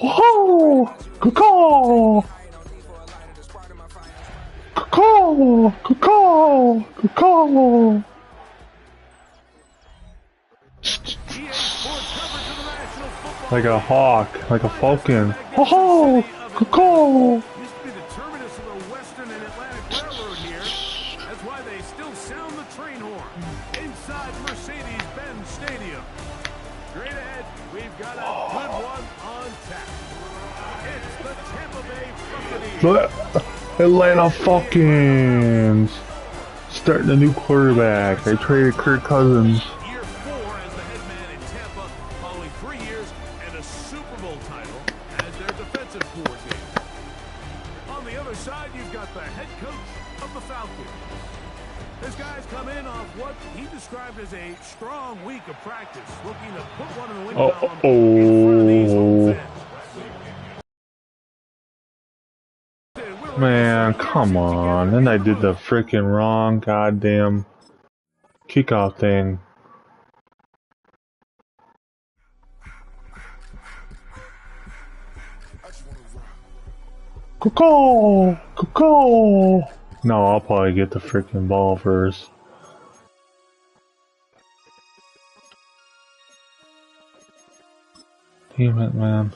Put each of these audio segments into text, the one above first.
Oh, good call. Good call. Good call. Good call. Like a hawk, like a falcon. Oh, good call. Used to be the terminus of the Western and Atlantic Railroad here. That's why they still sound the train horn inside Mercedes-Benz Stadium. Straight ahead, we've got a good one on tap. It's the Tampa Bay Buccaneers. Atlanta Falcons. Starting a new quarterback. They traded Kirk Cousins. Year 4 as the head man in Tampa, following 3 years and a Super Bowl title as their defensive coordinator. On the other side, you've got the head coach of the Falcons. This guy's come in off what he described as a strong week of practice, looking to put one in the win column in front of these home fans. Man, come on. Then I did the freaking wrong goddamn kickoff thing. Cuckoo! Cuckoo! No, I'll probably get the freaking ball first. Damn it, man.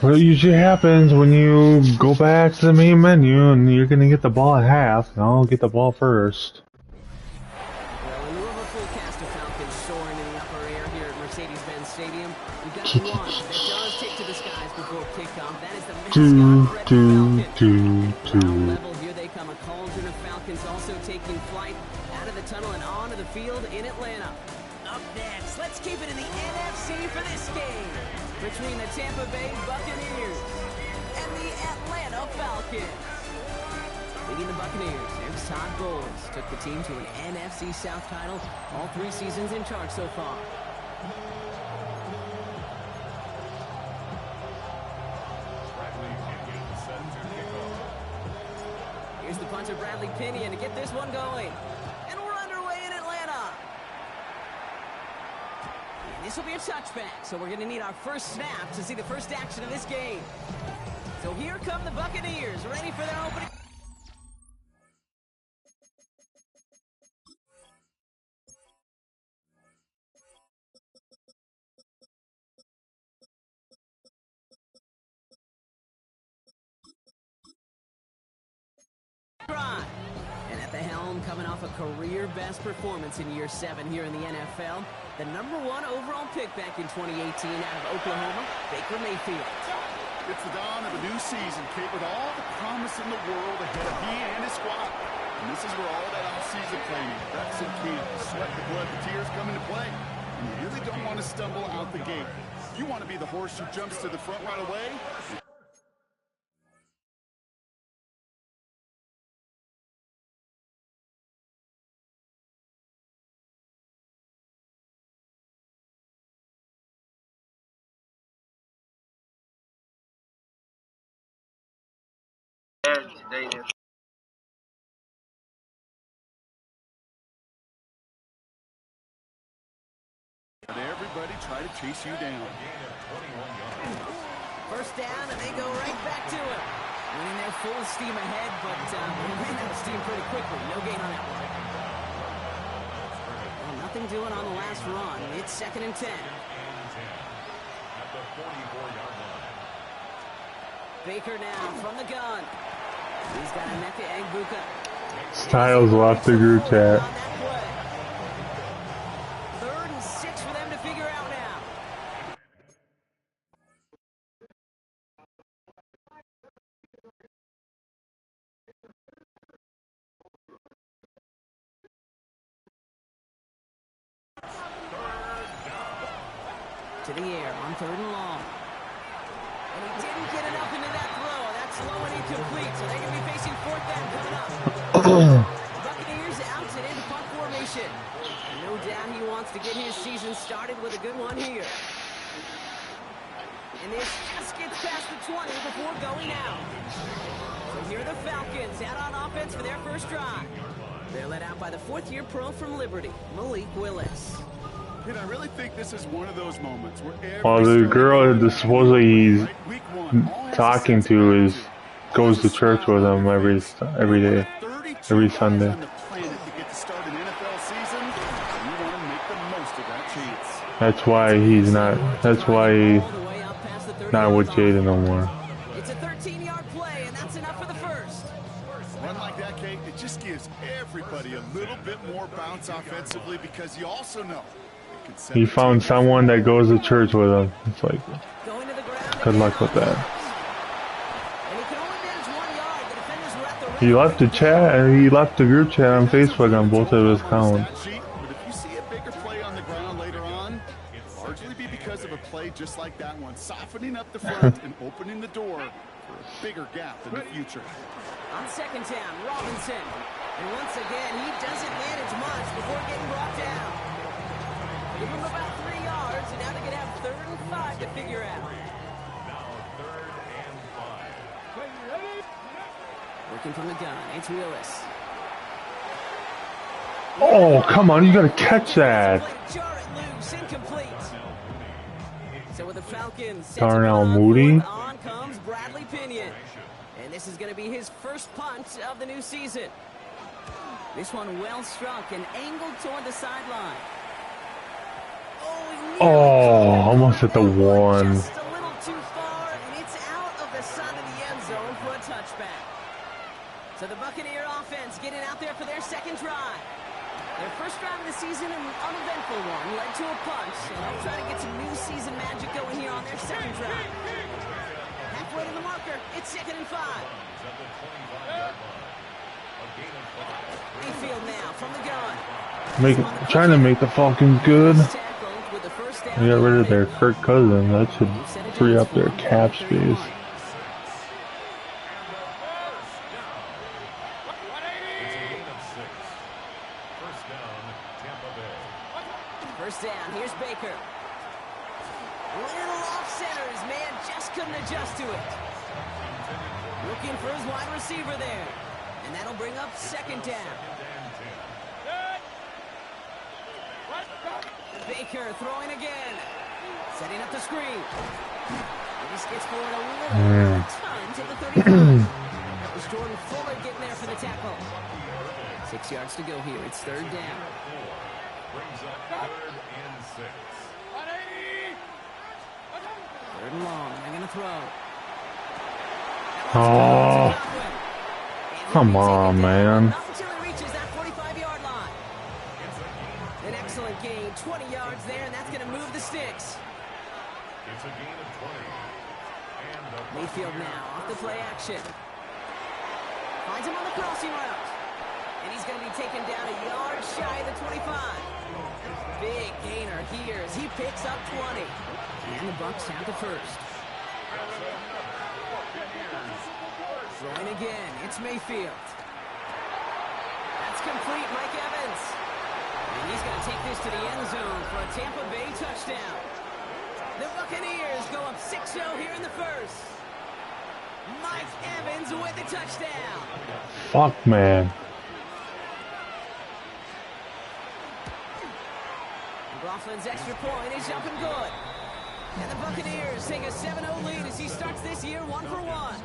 What usually happens when you go back to the main menu and you're gonna get the ball at half, and I'll get the ball first. Well, in lieu of a full cast of Falcons soaring in the upper air here at Mercedes-Benz Stadium, we've got one that does take to the skies before kickoff. That is the mascot, Red level, here they come, a cauldron of Falcons also taking flight out of the tunnel and onto the field in Atlanta. Up next, let's keep it in the NFC for this game between the Tampa Bay Buccaneers and the Atlanta Falcons. Leading the Buccaneers, there's Todd Bowles, took the team to an NFC South title, all 3 seasons in charge so far. Here's the punter, Bradley Pinion, to get this one going. And we're underway in Atlanta. This will be a touchback, so we're going to need our first snap to see the first action of this game. So here come the Buccaneers, ready for their opening. And at the helm, coming off a career-best performance in year 7 here in the NFL, the #1 overall pick back in 2018 out of Oklahoma, Baker Mayfield. It's the dawn of a new season, Kate, with all the promise in the world ahead of he and his squad. And this is where all that off-season planning, reps and camp, the sweat, the blood, the tears come into play. And you really don't want to stumble out the gate. You want to be the horse who jumps to the front right away. And everybody try to chase you down. First down, and they go right back to it. Winning their full steam ahead, but ran out of steam pretty quickly. No gain on that one. Well, nothing doing on the last run. It's 2nd and 10. Baker now from the gun. He's got Emeka Egbuka. Styles lost the group chat. 3rd and 6 for them to figure out now. To the air on 3rd and long. And he didn't get enough into that throw. That's low and incomplete, so they're going to be facing 4th down coming up. Buccaneers out and into punt formation. No doubt he wants to get his season started with a good one here. And this just gets past the 20 before going out. So here are the Falcons out on offense for their first drive. They're led out by the fourth-year pro from Liberty, Malik Willis. And I really think this is one of those moments where Well, the girl that supposedly he's talking to goes to church with him every day, every Sunday. That's why he's not. That's why he's not with Jada no more. It's a 13-yard play, and that's enough for the first. Run like that, Kate, it just gives everybody a little bit more bounce offensively because you also know he found someone that goes to church with him. It's like, good luck with that. He left the chat and he left the group chat on Facebook on both of his accounts. But if you see a bigger play on the ground later on, it'll largely be because of a play just like that one, softening up the front and opening the door for a bigger gap in the future. On second down, Robinson. And once again, he doesn't manage much before getting brought down. Give him about 3 yards, and now they're going to have 3rd and 5 to figure out. Working from the gun, it's Willis. Oh, come on, you gotta catch that. So with the Falcons, Darnell Mooney. on comes Bradley Pinion. And this is going to be his first punt of the new season. This one well struck and angled toward the sideline. Oh, almost at the 1. Just a little too far, and it's out of the side of the end zone for a touchback. So the Buccaneer offense getting out there for their second drive. Their first drive of the season, an uneventful one, led to a punt. And they'll try to get some new season magic going here on their second drive. Halfway to the marker, it's 2nd and 5. Mayfield now from the gun. Trying to make the Falcons good. They got rid of their Kirk Cousins. That should free up their cap space. First down, here's Baker. Little off center, his man just couldn't adjust to it. Looking for his wide receiver there. And that'll bring up 2nd down. Baker throwing again. Setting up the screen. This gets forward a little time to the 35. That was Jordan Fuller getting there for the tackle. 6 yards to go here. It's 3rd down. Brings up 3rd and 6. 3rd and long. They're going to throw. Oh, come on, man. Not until he reaches that 45-yard line. An excellent gain. 20 yards there, and that's going to move the sticks. It's a gain of 20. Mayfield now off the play action. Finds him on the crossing route. And he's going to be taken down a yard shy of the 25. Big gainer here as he picks up 20. And the Bucs have the first. Throwing again, it's Mayfield. That's complete, Mike Evans. And he's going to take this to the end zone for a Tampa Bay touchdown. The Buccaneers go up 6-0 here in the first. Mike Evans with the touchdown. Fuck, man. McLaughlin's extra point is up and good. And the Buccaneers take a 7-0 lead as he starts this year 1-for-1.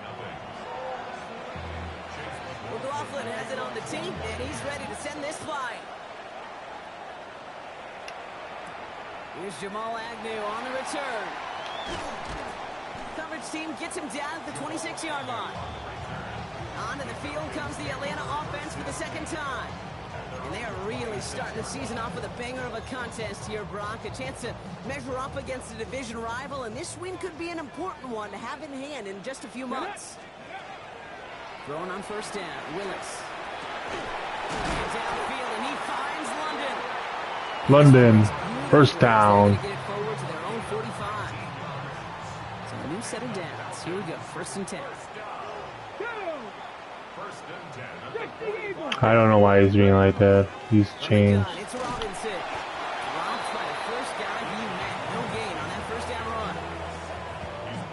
McLaughlin has it on the team, and he's ready to send this flying. Here's Jamal Agnew on the return. Coverage team gets him down at the 26-yard line. Onto the field comes the Atlanta offense for the second time. And they are really starting the season off with a banger of a contest here, Brock. A chance to measure up against a division rival, and this win could be an important one to have in hand in just a few months. Throwing on first down, Willis. Downfield, and he finds London. First down. Get it forward to their own 45. So a new set of downs. Here we go, 1st and 10. First and 10 at the I don't know why he's being like that. He's changed. It's Robinson. Drops by the first guy he met. No gain on that first down run.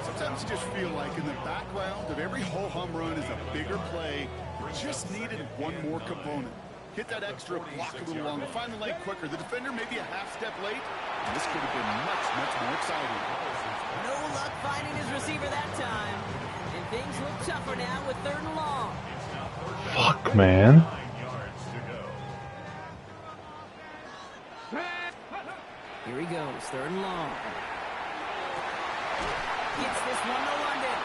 Sometimes you just feel like in the background of every ho-hum run is a bigger play. Just needed one more component. Hit that extra block a little longer. Find the lane quicker. The defender maybe a half step late. And this could have been much, much more exciting. No luck finding his receiver that time. And things look tougher now with 3rd and long. Fuck, man. Here he goes, 3rd and long. Gets this one to London.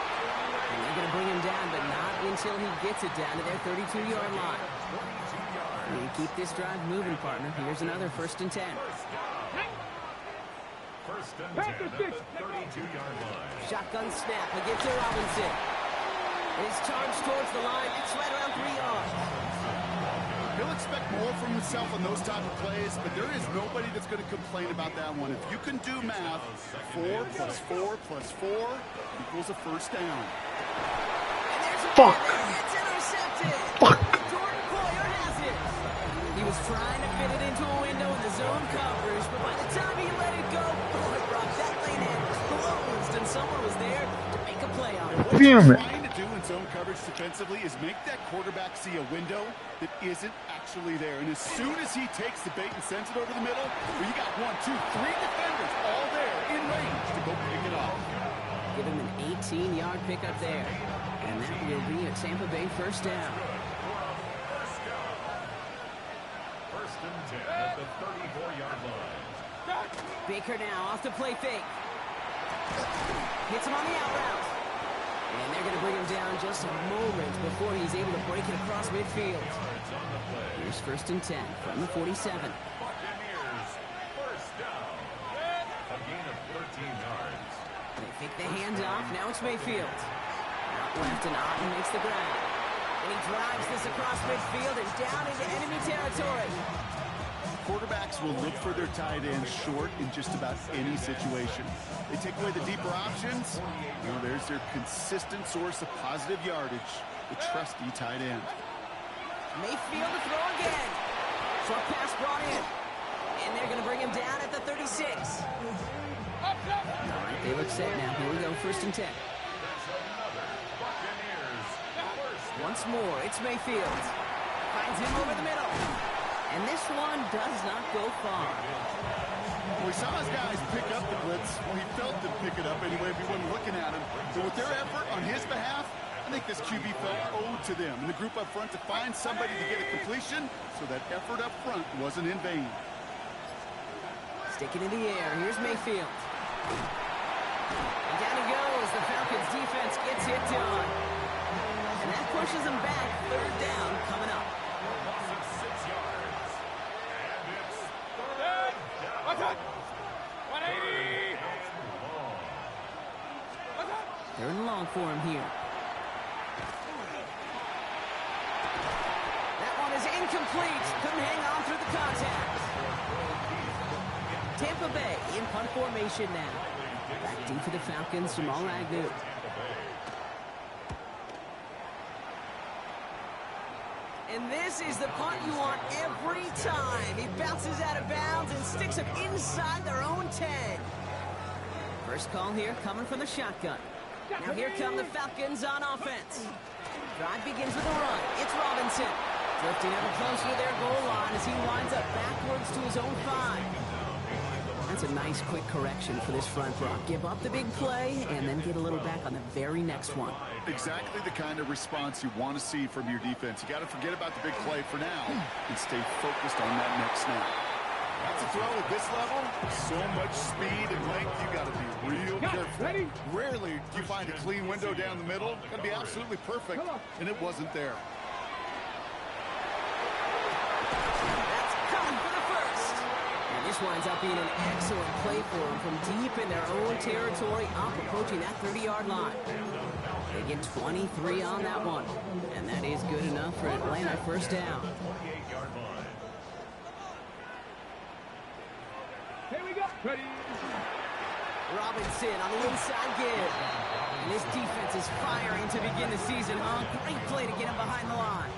And they're going to bring him down, but not until he gets it down to their 32-yard line. You keep this drive moving, partner. Here's another 1st and 10. First and 10 at the 32-yard line. Shotgun snap. He gives to Robinson. His charge towards the line. It's right around 3 yards. He'll expect more from himself on those type of plays, but there is nobody that's going to complain about that one. If you can do math, 4 plus 4 plus 4 equals a first down. And there's a Fuck. It's intercepted. Fuck. Jordan Poyer has it. He was trying to fit it into a window in the zone coverage, but by the time he let it go, boy, Brock, that lane had closed, and someone was there to make a play on it. Damn it. Trying to do in zone coverage defensively is make that quarterback see a window that isn't actually there. And as soon as he takes the bait and sends it over the middle, well, you got 1, 2, 3 defenders all there in range to go pick it off. Give him an 18-yard pickup there. And that will be a Tampa Bay first down. First and 10 at the 34-yard line. Baker now off the play fake. Hits him on the out route. And they're going to bring him down just a moment before he's able to break it across midfield. Here's 1st and 10 from the 47. Buccaneers, first down. A gain of 13 yards. They fake the handoff. Now it's Mayfield. Out left and Otten makes the grab. And he drives this across midfield and down into enemy territory. Quarterbacks will look for their tight ends short in just about any situation. They take away the deeper options. Well, there's their consistent source of positive yardage, the trusty tight end. Mayfield to throw again. Short pass brought in. And they're going to bring him down at the 36. All right, they look set now. Here we go, 1st and 10. Once more, it's Mayfield. Finds him over the middle. And this one does not go far. Well, we saw his guys pick up the blitz. Well, he felt to pick it up anyway if he wasn't looking at him. But with their effort on his behalf, I think this QB felt owed to them and the group up front to find somebody to get a completion, so that effort up front wasn't in vain. Stick it in the air. Here's Mayfield. And down he goes. The Falcons defense gets it done. And that pushes them back. 3rd down coming up. 6 yards. And it's 3rd down. 180. They're in long for him here. That one is incomplete. Couldn't hang on through the contact. Tampa Bay in punt formation now. Back deep for the Falcons, Jamal Agnew. And this is the punt you want every time. He bounces out of bounds and sticks him inside their own 10. First call here coming from the shotgun. Now here come the Falcons on offense. Drive begins with a run. It's Robinson. Drifting ever closer to their goal line as he winds up backwards to his own 5. That's a nice quick correction for this front row. Give up the big play and then get a little back on the very next one. Exactly the kind of response you want to see from your defense. You got to forget about the big play for now and stay focused on that next snap. That's a throw at this level. So much speed and length, you got to be real careful. Rarely do you find a clean window down the middle. Got to be absolutely perfect, and it wasn't there. That's coming for the first. And this winds up being an excellent play for them from deep in their own territory, up approaching that 30-yard line. They get 23 on that one, and that is good enough for Atlanta first down. Here we go. Ready. Robinson on the inside give. And this defense is firing to begin the season, huh? Great play to get him behind the line.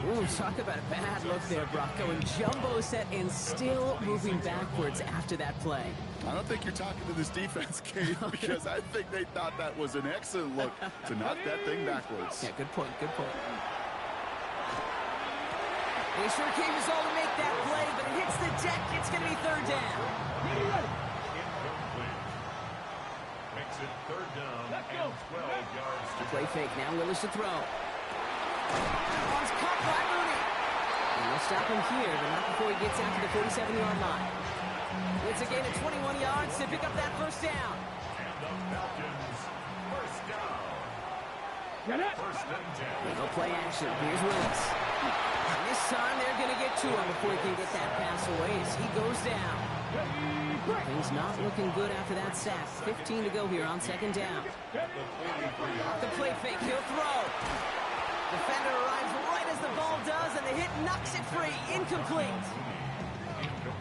Ooh, talk about a bad look there, Brock. Going jumbo set and still moving backwards after that play. I don't think you're talking to this defense, Kate, because I think they thought that was an excellent look to knock that thing backwards. Yeah, good point, good point. They sure came us all to make that play, but it hits the deck. It's going to be third down. Makes it third down and 12 yards to Play fake now. Willis to throw. Ball's caught by Mooney. And they'll stop him here, but not before he gets out to the 47-yard line. It's a gain of 21 yards to pick up that first down. And the Falcons first down. First and 10. They'll play action. Here's Willis. And this time they're going to get to him before he can get that pass away as he goes down. Things not looking good after that sack. 15 to go here on second down. The play fake. He'll throw. Defender arrives right as the ball does, and the hit knocks it free. Incomplete.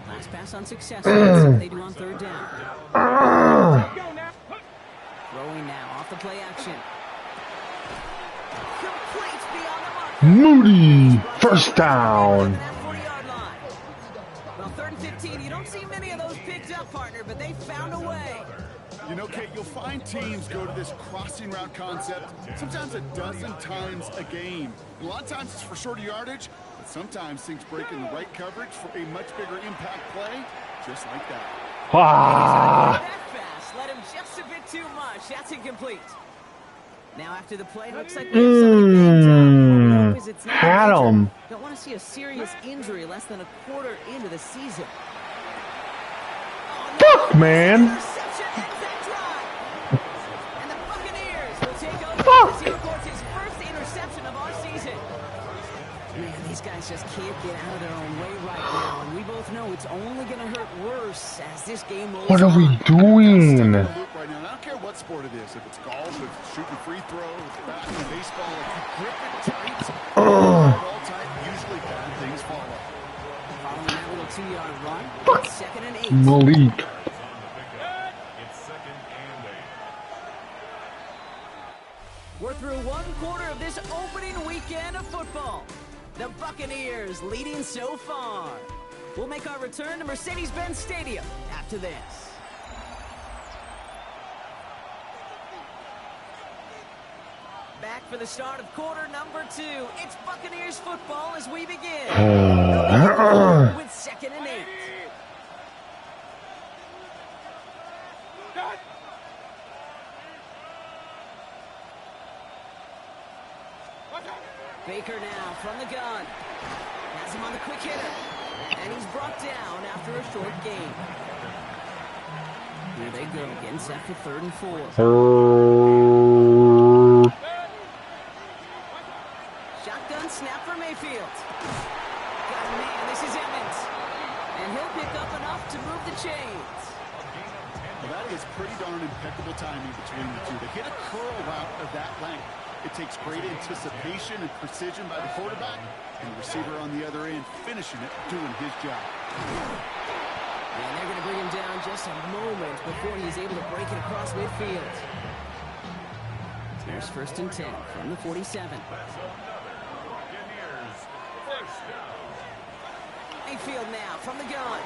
Last pass unsuccessful. That's what they do on third down. Throwing now off the play action. Complete beyond the mark. Moody, first down. That 40-yard line. Well, third and 15. You don't see many of those picked up, partner, but they found a way. You know, Kate, you'll find teams go to this crossing route concept sometimes a dozen times a game. A lot of times it's for shorter yardage, but sometimes things break in the right coverage for a much bigger impact play, just like that. Ah. That fast. Let him just a bit too much. That's incomplete. Now after the play, looks like we have somebody banged up. Because it's not Had major. him. Don't want to see a serious injury less than a quarter into the season. Fuck, man. Interception ends that drive. And the Buccaneers will take over Fuck. as he records his first interception of our season. Man, these guys just can't get out of their own way right now, and we both know it's only going to hurt worse as this game rolls What are we on. doing? Stuck in the loop right now, and I don't care what sport it is. If it's golf, if it's shooting free throw, if it's basketball, baseball, if you grip it tight, all tight, usually bad things follow. Following that little 2-yard run, it's second and 8. Malik. It's second and 8. We're through one quarter of this opening weekend of football. The Buccaneers leading so far. We'll make our return to Mercedes-Benz Stadium after this. Back for the start of quarter number 2. It's Buccaneers football as we begin. With second and 8. Baker now from the gun. Has him on the quick hitter. And he's brought down after a short gain. Here they go, getting set for third and 4. Shotgun snap for Mayfield. God, man, this is Evans. And he'll pick up enough to move the chains. Well, that is pretty darn impeccable timing between the two. To hit a curl route of that length, it takes great anticipation and precision by the quarterback, and the receiver on the other end finishing it, doing his job. And they're going to bring him down just a moment before he's able to break it across midfield. There's first and 10 from the 47. Mayfield now from the gun.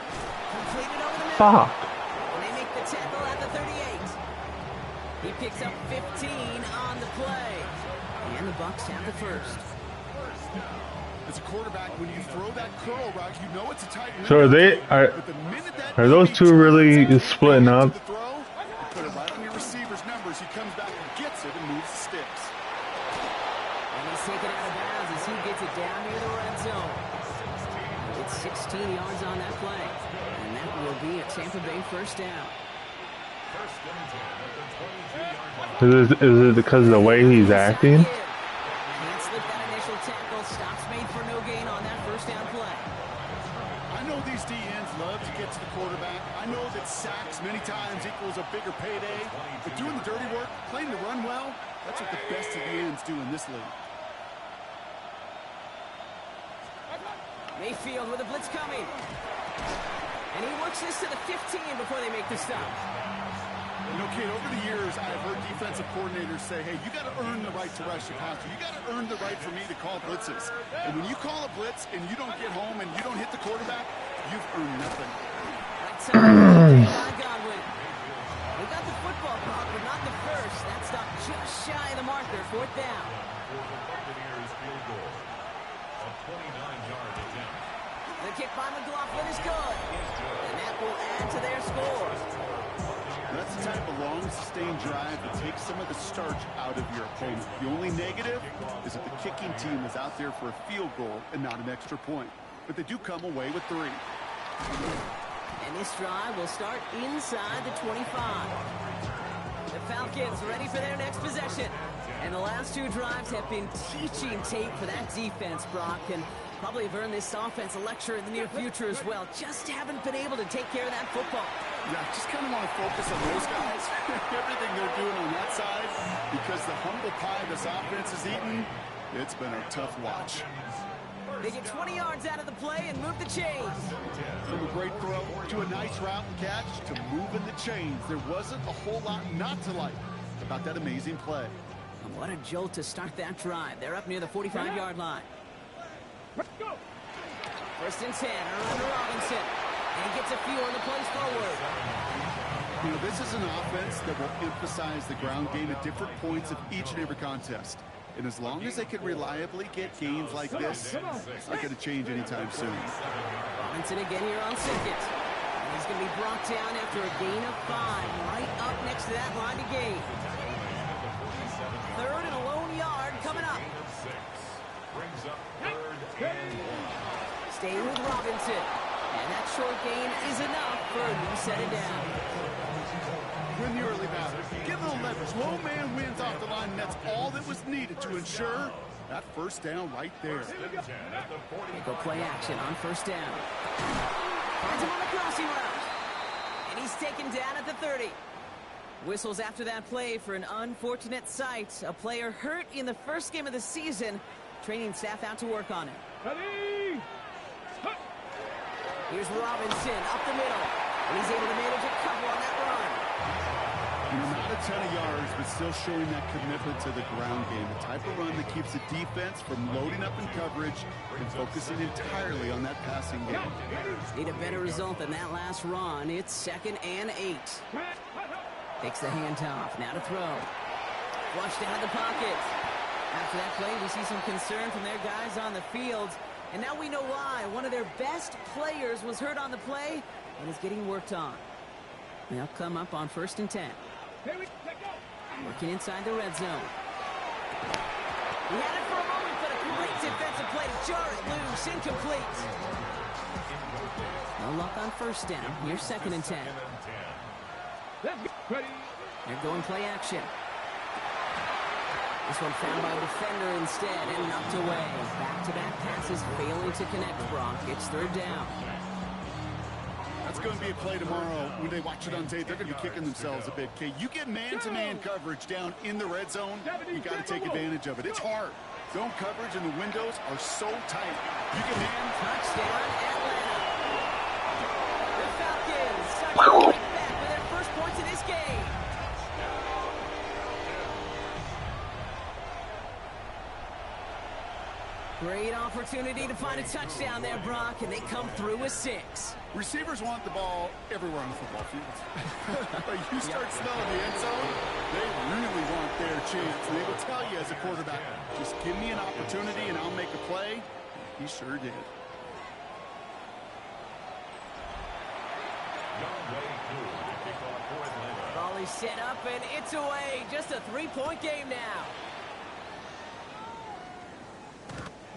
Completed over the middle. Fuck. And they make the tackle at the 38. He picks up 15 on the play. And the Bucs have the first. As a quarterback, when you throw that curl route, you know it's a tight So are those two really splitting up? Put it right on your receiver's numbers. He comes back and gets it and moves the sticks. And he's taken out of bounds as he gets it down near the red zone. It's 16 yards on that play. And that will be a Tampa Bay first down. Is it because of the way he's acting? Can't slip that initial tackle. Stops made for no gain on that first down play. I know these DNs love to get to the quarterback. I know that sacks many times equals a bigger payday. But doing the dirty work, playing the run well, that's what the best of the ends do in this league. Mayfield with a blitz coming. And he works this to the 15 before they make the stop. You know, Kate, over the years, I've heard defensive coordinators say, hey, you got to earn the right to rush your passer. You got to earn the right for me to call blitzes. And when you call a blitz and you don't get home and you don't hit the quarterback, you've earned nothing. Godwin. We got the football clock, but not the first. That stopped just shy of the marker. Fourth down. For the Buccaneers field goal. A 29-yard attempt. The kick by McLaughlin is good. And that will add to their score. That's the type of long, sustained drive that takes some of the starch out of your opponent. The only negative is that the kicking team is out there for a field goal and not an extra point. But they do come away with 3. And this drive will start inside the 25. The Falcons ready for their next possession. And the last 2 drives have been teaching tape for that defense, Brock, and probably have earned this offense a lecture in the near future as well. Just haven't been able to take care of that football. Yeah, just kind of want to focus on those guys. Everything they're doing on that side, because the humble pie this offense is eating, it's been a tough watch. They get 20 yards out of the play and move the chains. From a great throw to a nice route and catch to moving the chains, there wasn't a whole lot not to like about that amazing play. And what a jolt to start that drive. They're up near the 45-yard line. First and 10, under Robinson. And he gets a few on the plays forward. You know, this is an offense that will emphasize the ground game at different points of each and every contest. And as long as they can reliably get gains like this, it's not going to change anytime soon. Robinson again here on second. And he's going to be brought down after a gain of 5, right up next to that line to gain. Third and a lone yard coming up. Brings up third and 1. Stay with Robinson. And that short gain is enough for a new set it down. Win the early battle. Get a little leverage. Low man wins off the line, and that's all that was needed to ensure that first down right there. They go play action on first down. Finds him on the crossing route. And he's taken down at the 30. Whistles after that play for an unfortunate sight. A player hurt in the first game of the season. Training staff out to work on it. Here's Robinson up the middle. And he's able to manage a couple on that run. Not a ton of yards, but still showing that commitment to the ground game. The type of run that keeps the defense from loading up in coverage and focusing entirely on that passing game. Need a better result than that last run. It's 2nd and 8. Takes the handoff. Now to throw. Flushed out of the pocket. After that play, we see some concern from their guys on the field. And now we know why. One of their best players was hurt on the play and is getting worked on. They'll come up on 1st and 10. Working inside the red zone. He had it for a moment, but a great defensive play to jar it loose. Incomplete. No luck on first down. Here's 2nd and 10. They're going play action. This one found by a defender instead and knocked away. Back-to-back passes failing to connect, Brock. It's 3rd down. That's going to be a play tomorrow. When they watch it on tape, they're going to be kicking themselves a bit. Okay, you get man-to-man coverage down in the red zone, you got to take advantage of it. It's hard. Zone coverage and the windows are so tight. You get man. Touchdown, Atlanta. The Falcons start to get back with their first points of this game. Great opportunity to find a touchdown there, Brock, and they come through with 6. Receivers want the ball everywhere on the football field. But you start smelling the end zone, they really want their chance. And they will tell you as a quarterback, just give me an opportunity and I'll make a play. He sure did. Ball is set up and it's away. Just a 3-point game now.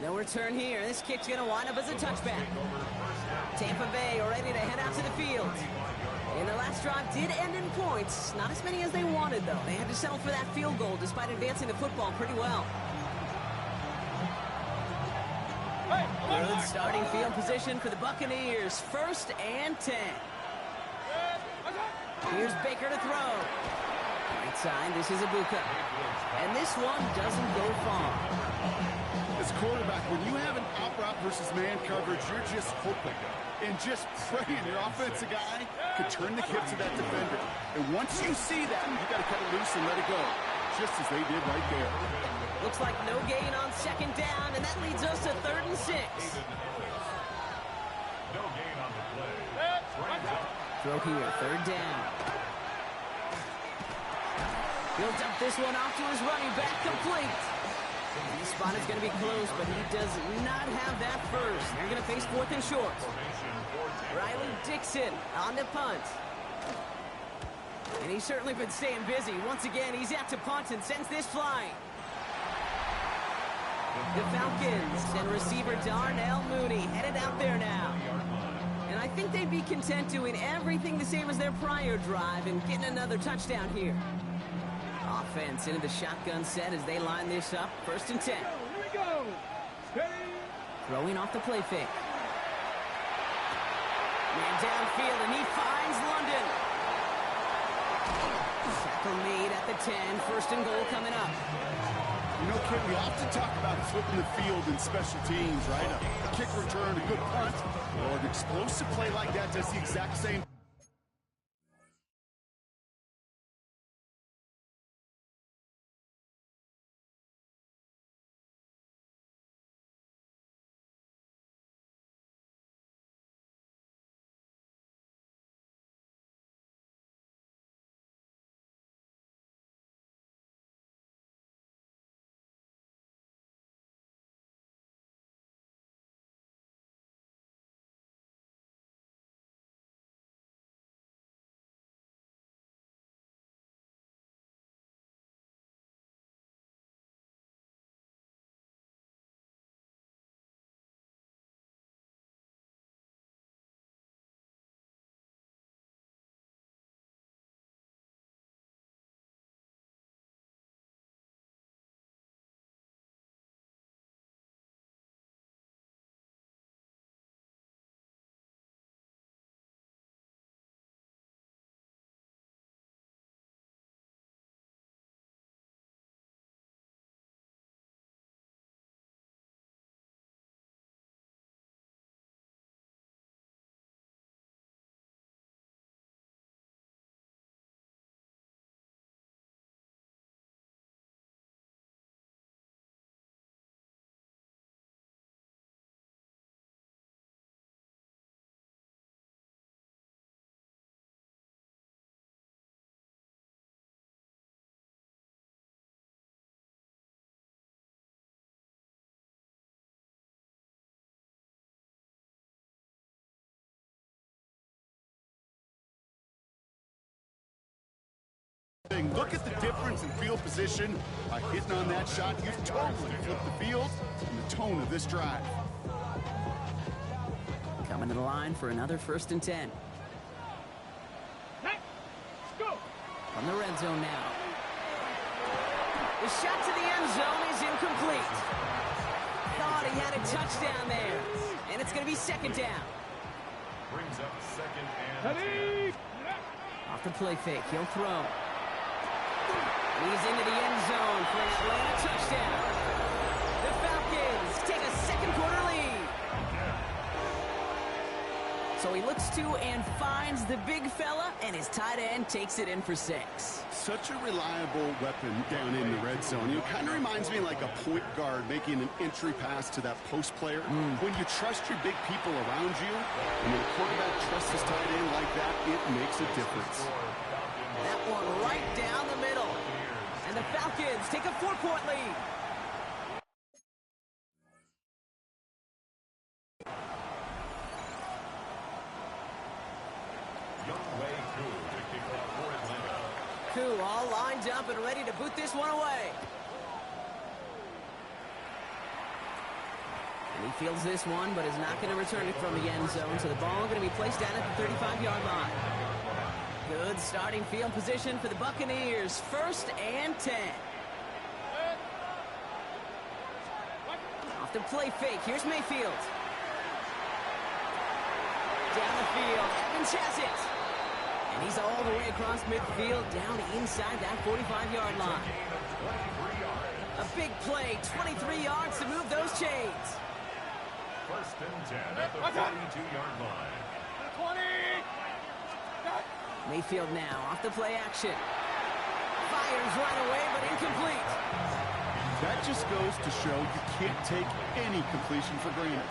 No return here. This kick's going to wind up as a touchback. Tampa Bay ready to head out to the field. And the last drive did end in points. Not as many as they wanted, though. They had to settle for that field goal despite advancing the football pretty well. Good starting field position for the Buccaneers. 1st and 10. Here's Baker to throw. Right side, this is Ibuka. And this one doesn't go far. As quarterback, when you have an out route versus man coverage, you're just hoping and just praying your offensive guy could turn the hips of that defender. And once you see that, you got to cut it loose and let it go, just as they did right there. Looks like no gain on second down, and that leads us to 3rd and 6. No gain on the play. Throw here, 3rd down. He'll dump this one off to his running back, complete. The spot is going to be close, but he does not have that first. They're going to face 4th and short. Riley Dixon on the punt. And he's certainly been staying busy. Once again, he's out to punt and sends this flying. The Falcons and receiver Darnell Mooney headed out there now. And I think they'd be content doing everything the same as their prior drive and getting another touchdown here. Offense into the shotgun set as they line this up. 1st and 10. Here we go. Throwing off the play fake. Man downfield, and he finds London. Tackle made at the 10. 1st and goal coming up. You know, Kid, we often talk about flipping the field in special teams, right? A kick return, a good punt. Well, an explosive play like that does the exact same. Look at the difference in field position. By hitting on that shot, you've totally flipped the field and the tone of this drive. Coming to the line for another 1st and 10. Let's go. From the red zone now. The shot to the end zone is incomplete. Thought he had a touchdown there. And it's going to be 2nd down. Brings up 2nd and 10. Off the play fake, he'll throw. He's into the end zone for an Atlanta touchdown. The Falcons take a 2nd quarter lead. So he looks to and finds the big fella, and his tight end takes it in for 6. Such a reliable weapon down in the red zone. It kind of reminds me like a point guard making an entry pass to that post player. When you trust your big people around you, and when a quarterback trusts his tight end like that, it makes a difference. That one right down the middle. And the Falcons take a 4-point lead. Koo all lined up and ready to boot this one away. And he fields this one, but is not going to return it from the end zone, so the ball going to be placed down at the 35-yard line. Good starting field position for the Buccaneers. 1st and 10. Off the play fake. Here's Mayfield. Down the field. Evans has it. And he's all the way across midfield, down inside that 45-yard line. A big play, 23 yards to move those chains. First and 10 at the 42-yard line. 20. Mayfield now off the play action. Fires right away, but incomplete. That just goes to show you can't take any completion for granted,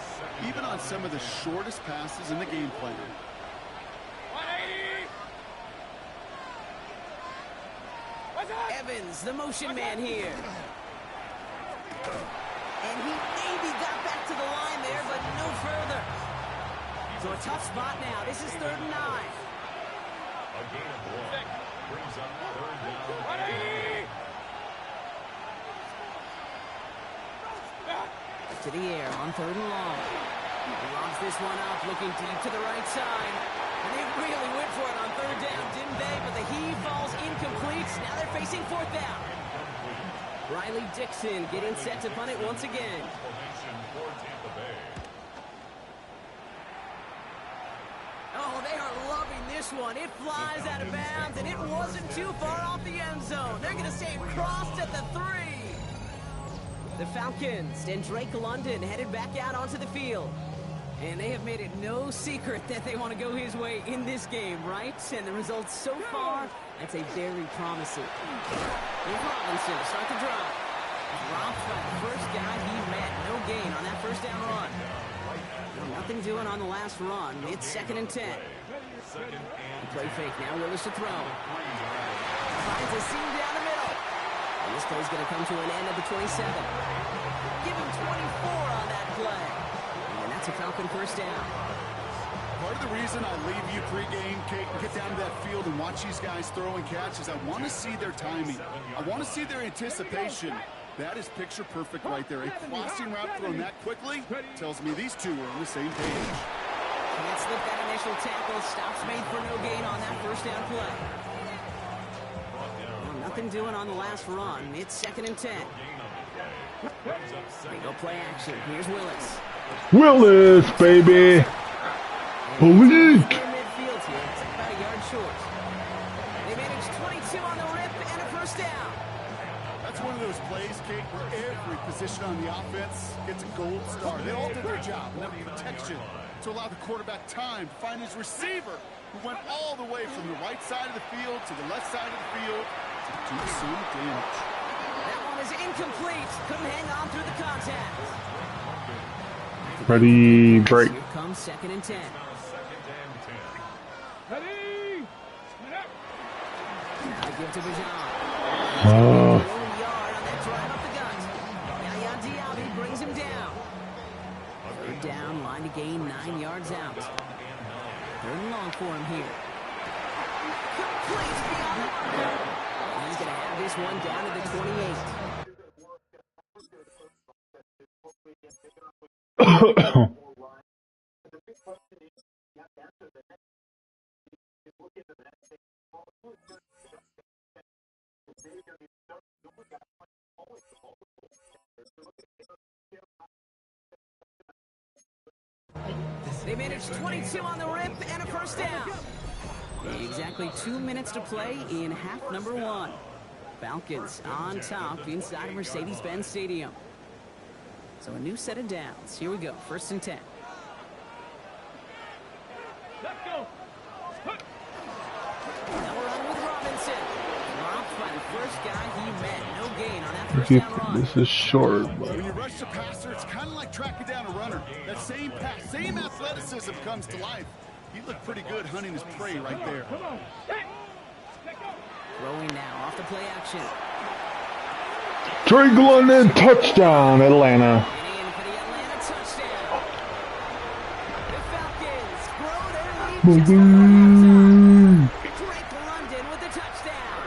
even on some of the shortest passes in the game plan. 180. Evans, the motion man here. And he maybe got back to the line there, but no further. So a tough spot now. This is 3rd and 9. A gain of 1 brings up 3rd down. To the air on 3rd and long. He lobs this one up, looking deep to the right side. And they really went for it on 3rd down, didn't they? But the heave falls incomplete. Now they're facing 4th down. Riley Dixon getting set to punt it once again. Oh, they are loving this one. It flies out of bounds, and it wasn't too far off the end zone. They're going to stay crossed at the 3. The Falcons and Drake London headed back out onto the field. And they have made it no secret that they want to go his way in this game, right? And the results so far, I'd say very promising. Here's Robinson to start the drive. Dropped by the first guy he met. No gain on that 1st down run. Nothing doing on the last run. It's 2nd and 10. Play fake now. Willis to throw. Finds a seam down the middle. And this play's going to come to an end at the 27. Give him 24 on that play. And that's a Falcon 1st down. Part of the reason I leave you pregame, Kate, and get down to that field and watch these guys throw and catch is I want to see their timing. I want to see their anticipation. That is picture perfect right there. A crossing route thrown that quickly tells me these two are on the same page. Can't slip that initial tackle. Stops made for no gain on that 1st down play. Well, nothing doing on the last run. It's 2nd and 10. They go play action. Here's Willis. Willis, baby. Bleak. Midfield here. It's about a yard short. They managed 22 on the rip and a 1st down. That's one of those plays, Kate, where every position on the offense gets a gold star. They all did their job. Enough protection to allow the quarterback time to find his receiver, who went all the way from the right side of the field to the left side of the field to do some damage. That one is incomplete. Couldn't hang on through the contact. Ready, break. Here comes 2nd and 10. Ready. Now give to Bijan. Oh. Yard on that drive up the gut. Yaya Diaby brings him down. 3rd down, line to gain 9 yards out. 3rd and long for him here. Complete beyond the marker. He's going to have this one down to the 28. They managed 22 on the rip and a 1st down. Exactly 2 minutes to play in half number 1. Falcons on top inside of Mercedes-Benz Stadium. So a new set of downs. Here we go. 1st and 10. Let's go. Now we're on with Robinson. Dropped by the first guy he met. No gain on that 1st down run. This is short, but When you rush the passer, it's kind of like tracking down a runner. That same pass, same athleticism comes to life. He looked pretty good hunting his prey right there. Throwing now off the play action. Drake London, touchdown, Atlanta. And for the Atlanta touchdown. The Falcons grow their lead just before halftime. Drake London with the touchdown.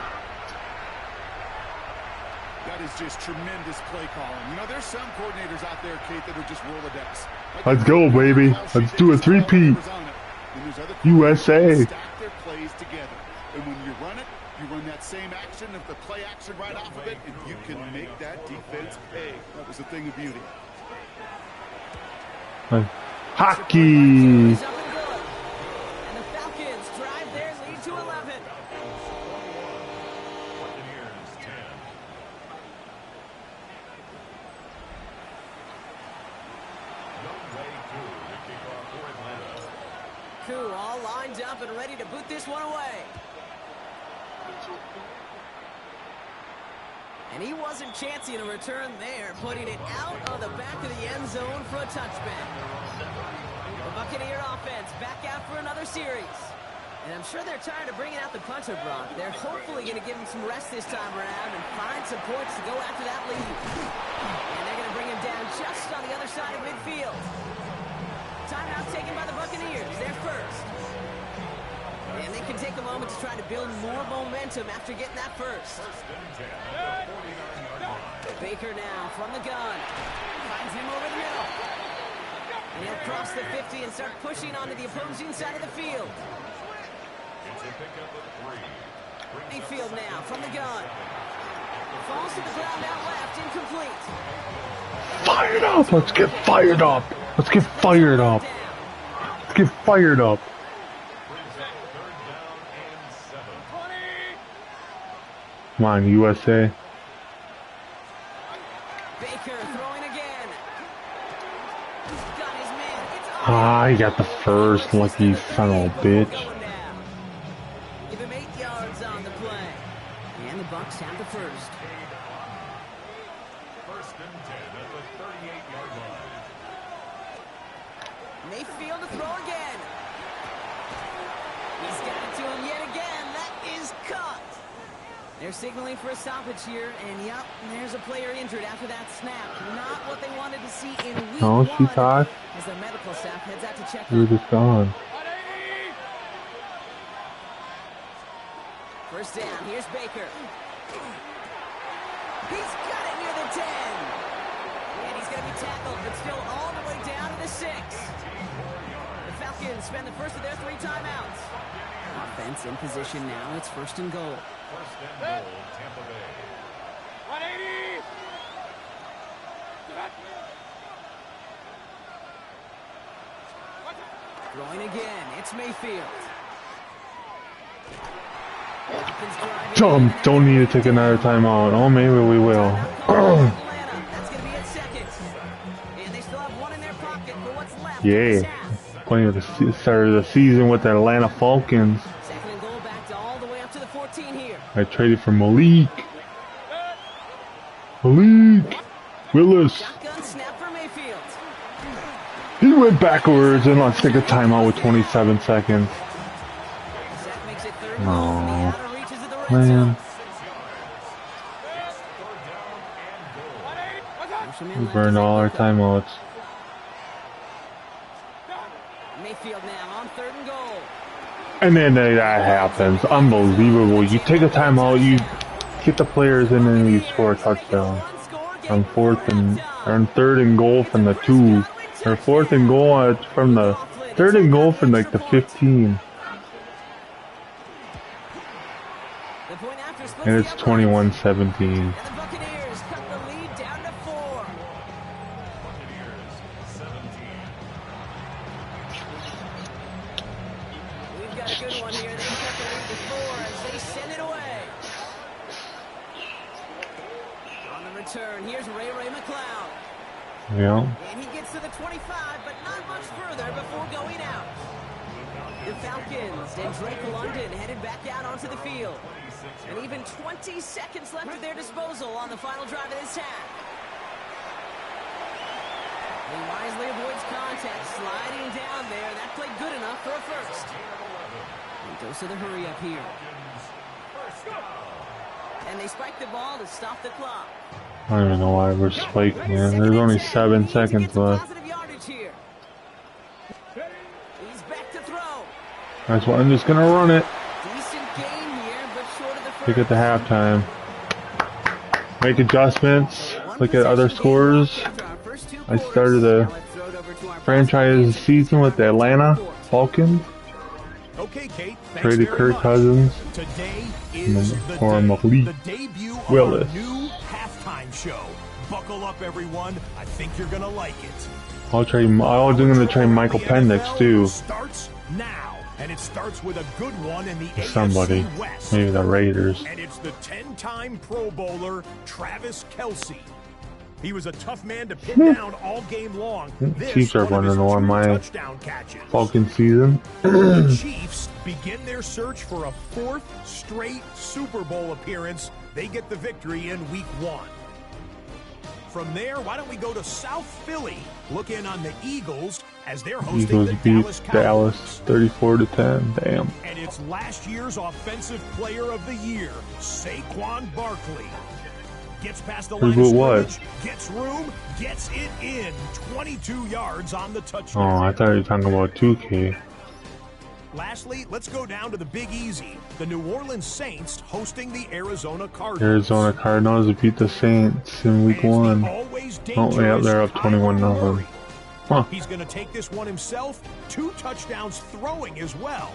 That is just tremendous play calling. You know, there's some coordinators out there, Kate, that are just Rolodex. Let's go, baby. Let's do a three-peat. USA. Stack their plays together. And when you run it, you run that same action of the play action right off of it, and you can make that defense pay. That was a thing of beauty. Hockey. Is up and good. And the Falcons drive their lead to 11. Buccaneers 10. No way Cool, all lined up and ready to boot this one away. And he wasn't chancing a return there, putting it out of the back of the end zone for a touchback. The Buccaneer offense back out for another series. And I'm sure they're tired of bringing out the punter, Brock. They're hopefully going to give him some rest this time around and find some points to go after that lead. And they're going to bring him down just on the other side of midfield. Timeout taken by the Buccaneers. They're first. And they can take a moment to try to build more momentum after getting that first. Baker now from the gun. Finds him over the middle. And he'll cross the 50 and start pushing onto the opposing side of the field. Mayfield now from the gun. Falls to the ground out left, incomplete. Fired up! Let's get fired up! Let's get fired up! Let's get fired up! Come on, USA. Baker throwing again. Got his man. It's Ah, he got the first, lucky son of a bitch. Give him 8 yards on the play. And the Bucs have the first. First and 10 at the 38-yard line. Mayfield to throw again. He's got it to him yet again. That is caught. They're signaling for a stoppage here, and yep, there's a player injured after that snap. Not what they wanted to see in week Oh, she one. talked. As the medical staff heads out to check You're on. just gone. First down, here's Baker. He's got it near the 10. And he's going to be tackled, but still all the way down to the 6. The Falcons spend the first of their 3 timeouts. Offense in position now. It's first and goal. First and goal, Tampa Bay. 180! Throwing again. It's Mayfield. Don't need to take another timeout. Oh, maybe we will. That's going to be at second. And they still have one in their pocket for what's left. Yeah. Playing at the start of the season with the Atlanta Falcons. Second and goal back to all the way up to the 14 here. I traded for Malik Willis. Shotgun snap for Mayfield. He went backwards, and let's take a timeout with 27 seconds. That makes it third and No. goal from the outer reaches of the red Man. zone. We burned all our timeouts. Mayfield now on third and goal. And then that happens. Unbelievable. You take a timeout, you get the players in, and you score a touchdown. On third and goal from the 2. Or fourth and goal from the third and goal from like the 15. And it's 21-17. And the Buccaneers cut the lead down to 4. We've got a good one here. They cut the lead to 4 as they send it away. On the return, here's Ray McLeod. Yeah. And he gets to the 25, but not much further before going out. The Falcons and Drake London headed back out onto the field. And even 20 seconds left at their disposal on the final drive of this half. He wisely avoids contact, sliding down there. That played good enough for a first. He goes to the hurry up here. And they spike the ball to stop the clock. I don't even know why we're spiking, man. There's only 7 seconds left. He's back to throw. That's why I'm just gonna run it. Decent game here, but short of the first. Take it to halftime. Make adjustments. Look at other scores. I started the franchise season with the Atlanta Falcons. Okay, Kate. Traded Kirk Cousins Today is for Malik the debut of Willis. our new halftime show. Buckle up, everyone. I think you're gonna like it. I'm gonna trade Michael Penix too. Starts now, and it starts with a good one in the Somebody, AFC West. maybe the Raiders. And it's the 10-time Pro Bowler Travis Kelce. He was a tough man to pin down all game long. Chiefs are one of his 1-0 on two my touchdown catches. Falcons season. The Chiefs begin their search for a 4th straight Super Bowl appearance. They get the victory in Week 1. From there, why don't we go to South Philly, look in on the Eagles as they're hosting Eagles the beat Dallas Cowboys. Dallas 34-10. Damn. And it's last year's Offensive Player of the Year, Saquon Barkley. Gets past the line of scrimmage, gets room, gets it in. 22 yards on the touchdown. Oh, I thought you were talking about 2K. Lastly, let's go down to the Big Easy. The New Orleans Saints hosting the Arizona Cardinals. Arizona Cardinals beat the Saints in Week 1. Oh, yeah, they're up 21-0. Huh. He's going to take this one himself. 2 touchdowns throwing as well.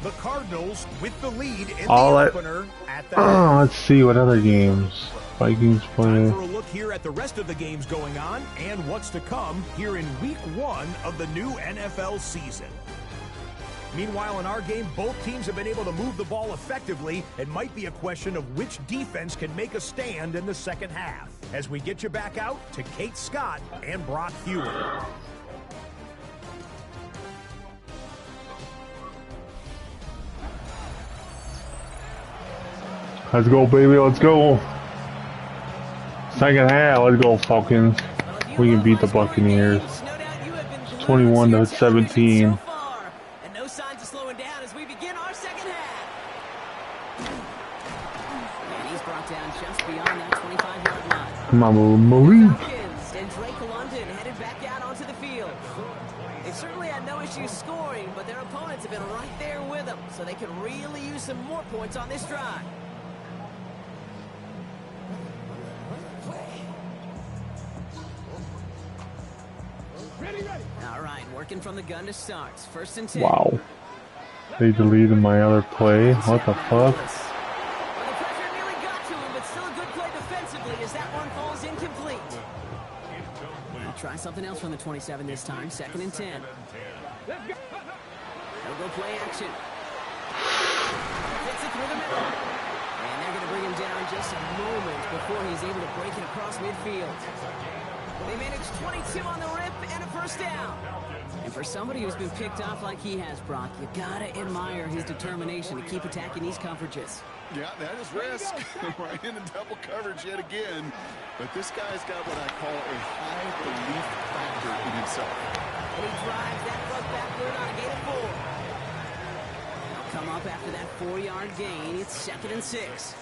The Cardinals with the lead in the opener at the let's see what other games Vikings play. Time for a look here at the rest of the games going on and what's to come here in Week 1 of the new NFL season. Meanwhile, in our game, both teams have been able to move the ball effectively. It might be a question of which defense can make a stand in the second half. As we get you back out to Kate Scott and Brock Hewitt. Let's go, baby. Let's go. Second half. Let's go, Falcons. We can beat the Buccaneers. 21-17. Come on, Malik. And Drake London headed back out onto the field. They've certainly had no issues scoring, but their opponents have been right there with them, so they could really use some more points on this drive. All right, working from the gun to start. 1st and 10. Wow. They deleted my other play. What the fuck? Try something else from the 27 this time. 2nd and 10. They'll go play action. Fits it through the middle. And they're going to bring him down just a moment before he's able to break it across midfield. They managed 22 on the rip and a 1st down. And for somebody who's been picked off like he has, Brock, you got to admire his determination to keep attacking these coverages. Yeah, that is risk. Right into double coverage yet again. But this guy's got what I call a high belief factor in himself. And he drives that truck backward on a gain of 4. They'll come up after that 4-yard gain. It's 2nd and 6.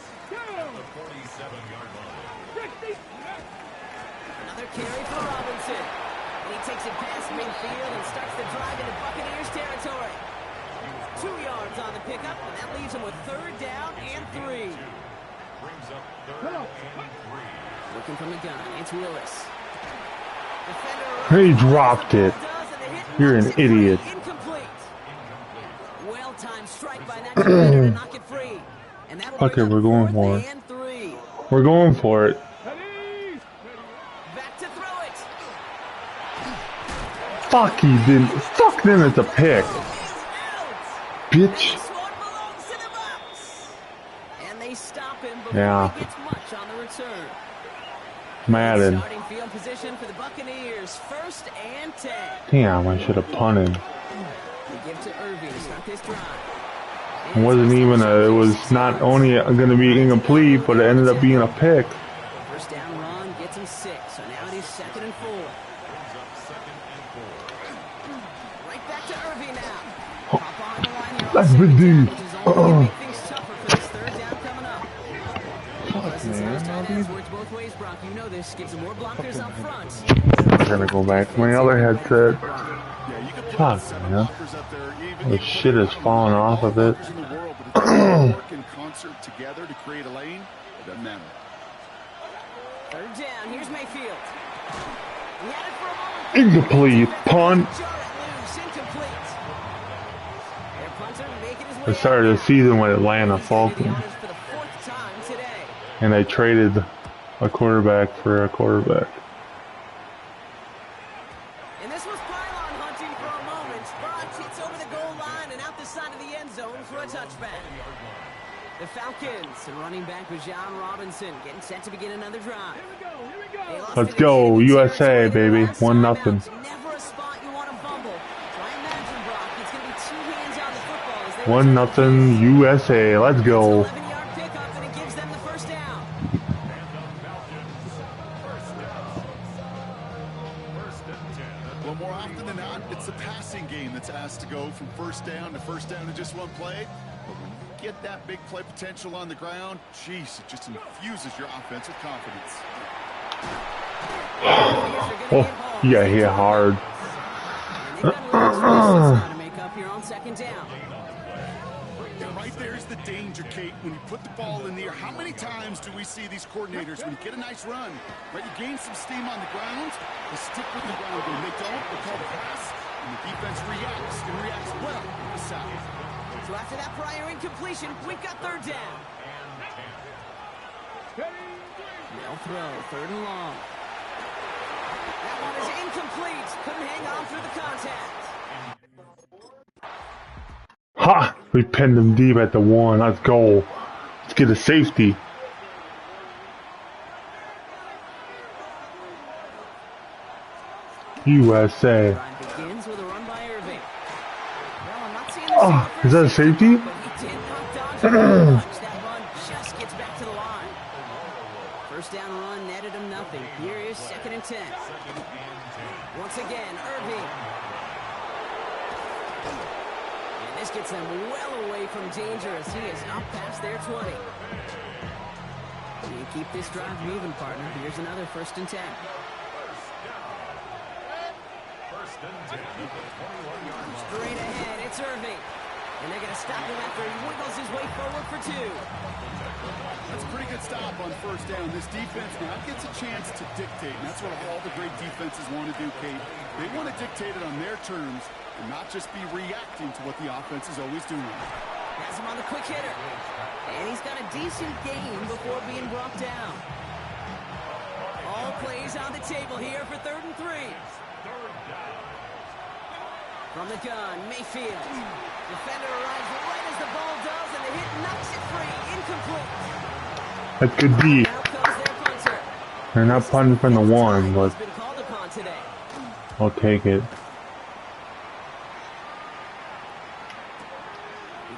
Another carry for Robinson. And he takes it past midfield and starts the drive into Buccaneers territory. 2 yards on the pickup, and that leaves him with 3rd down and 3. Looking from the gun, it's Willis. He dropped it. You're an idiot. Incomplete. Well-timed strike by that defender to knock it free. And Okay, we're going for it. 3. We're going for it. Back to throw it. Fuck, he didn't. Fuck them, it's a pick. Bitch. And they stop him before he gets much on the return. Madden. Starting field position for the Buccaneers. 1st and 10. Damn, I should have punted. We give to Irving to start this drive. It wasn't even it was not only going to be incomplete, but it ended up being a pick. 1st down run gets him 6. So now it is 2nd and 4. Right back to Irving now. Hop on the line here. That's big dude. Which is only going to make things tougher for this 3rd down coming up. Works both ways, Brock. You know this. Gives him more blockers up front. I'm gonna go back to my other headset. Fuck, man. The shit is falling off of it. Work in concert together to create a lane. It doesn't matter. 3rd down. Here's Mayfield. He had it for a moment. Incomplete. Punt. I started the season with Atlanta Falcons. And I traded a quarterback for a quarterback. And this was pylon hunting for a moment, but it's over the goal line and out the side of the end zone for a touchback. The Falcons and running back Bijan Robinson getting set to begin another drive. Let's go, USA, baby. 1-0. Never a spot you want to fumble. Try and imagine, Brock. It's going to be two hands on the football as they 1-0 USA. Let's go. 11-yard pickup, and it gives them the first down. Well, more often than not, it's the passing game that's asked to go from first down to just one play. But when you get that big play potential on the ground, geez, it just infuses your offense with confidence. Oh, he got hit hard. To make up here on second down. And right there's the danger, Kate, when you put the ball in the air. How many times do we see these coordinators, when you get a nice run, right, you gain some steam on the ground, they stick with the ground game. They don't, they call the pass, and the defense reacts, and reacts well on the side. So after that prior incompletion, we've got third down. They'll throw, third and long. That one is incomplete. Couldn't hang on through the contact. Ha! We pinned him deep at the 1. Let's go. Let's get a safety. USA. Drive begins with a run by Irving. Well, I'm not seeing Oh, is that a safety? but he did not dodge it very much. That run just gets back to the line. First down run netted him nothing. Here is 2nd and 10. Once again, Irving. And this gets them well away from danger as he is up past their 20. You keep this drive moving, partner. Here's another 1st and 10. Straight ahead, it's Irving. And they're going to stop him after he wiggles his way forward for 2. That's a pretty good stop on first down. This defense now gets a chance to dictate, and that's what all the great defenses want to do, Kate. They want to dictate it on their terms and not just be reacting to what the offense is always doing. Has him on the quick hitter. And he's got a decent game before being brought down. All plays on the table here for 3rd and 3. From the gun, Mayfield. Defender arrives right as the ball does, and the hit knocks it free. Incomplete. That could be. Now comes their punter. They're not punting from the 1, but He's been called upon today. I'll take it.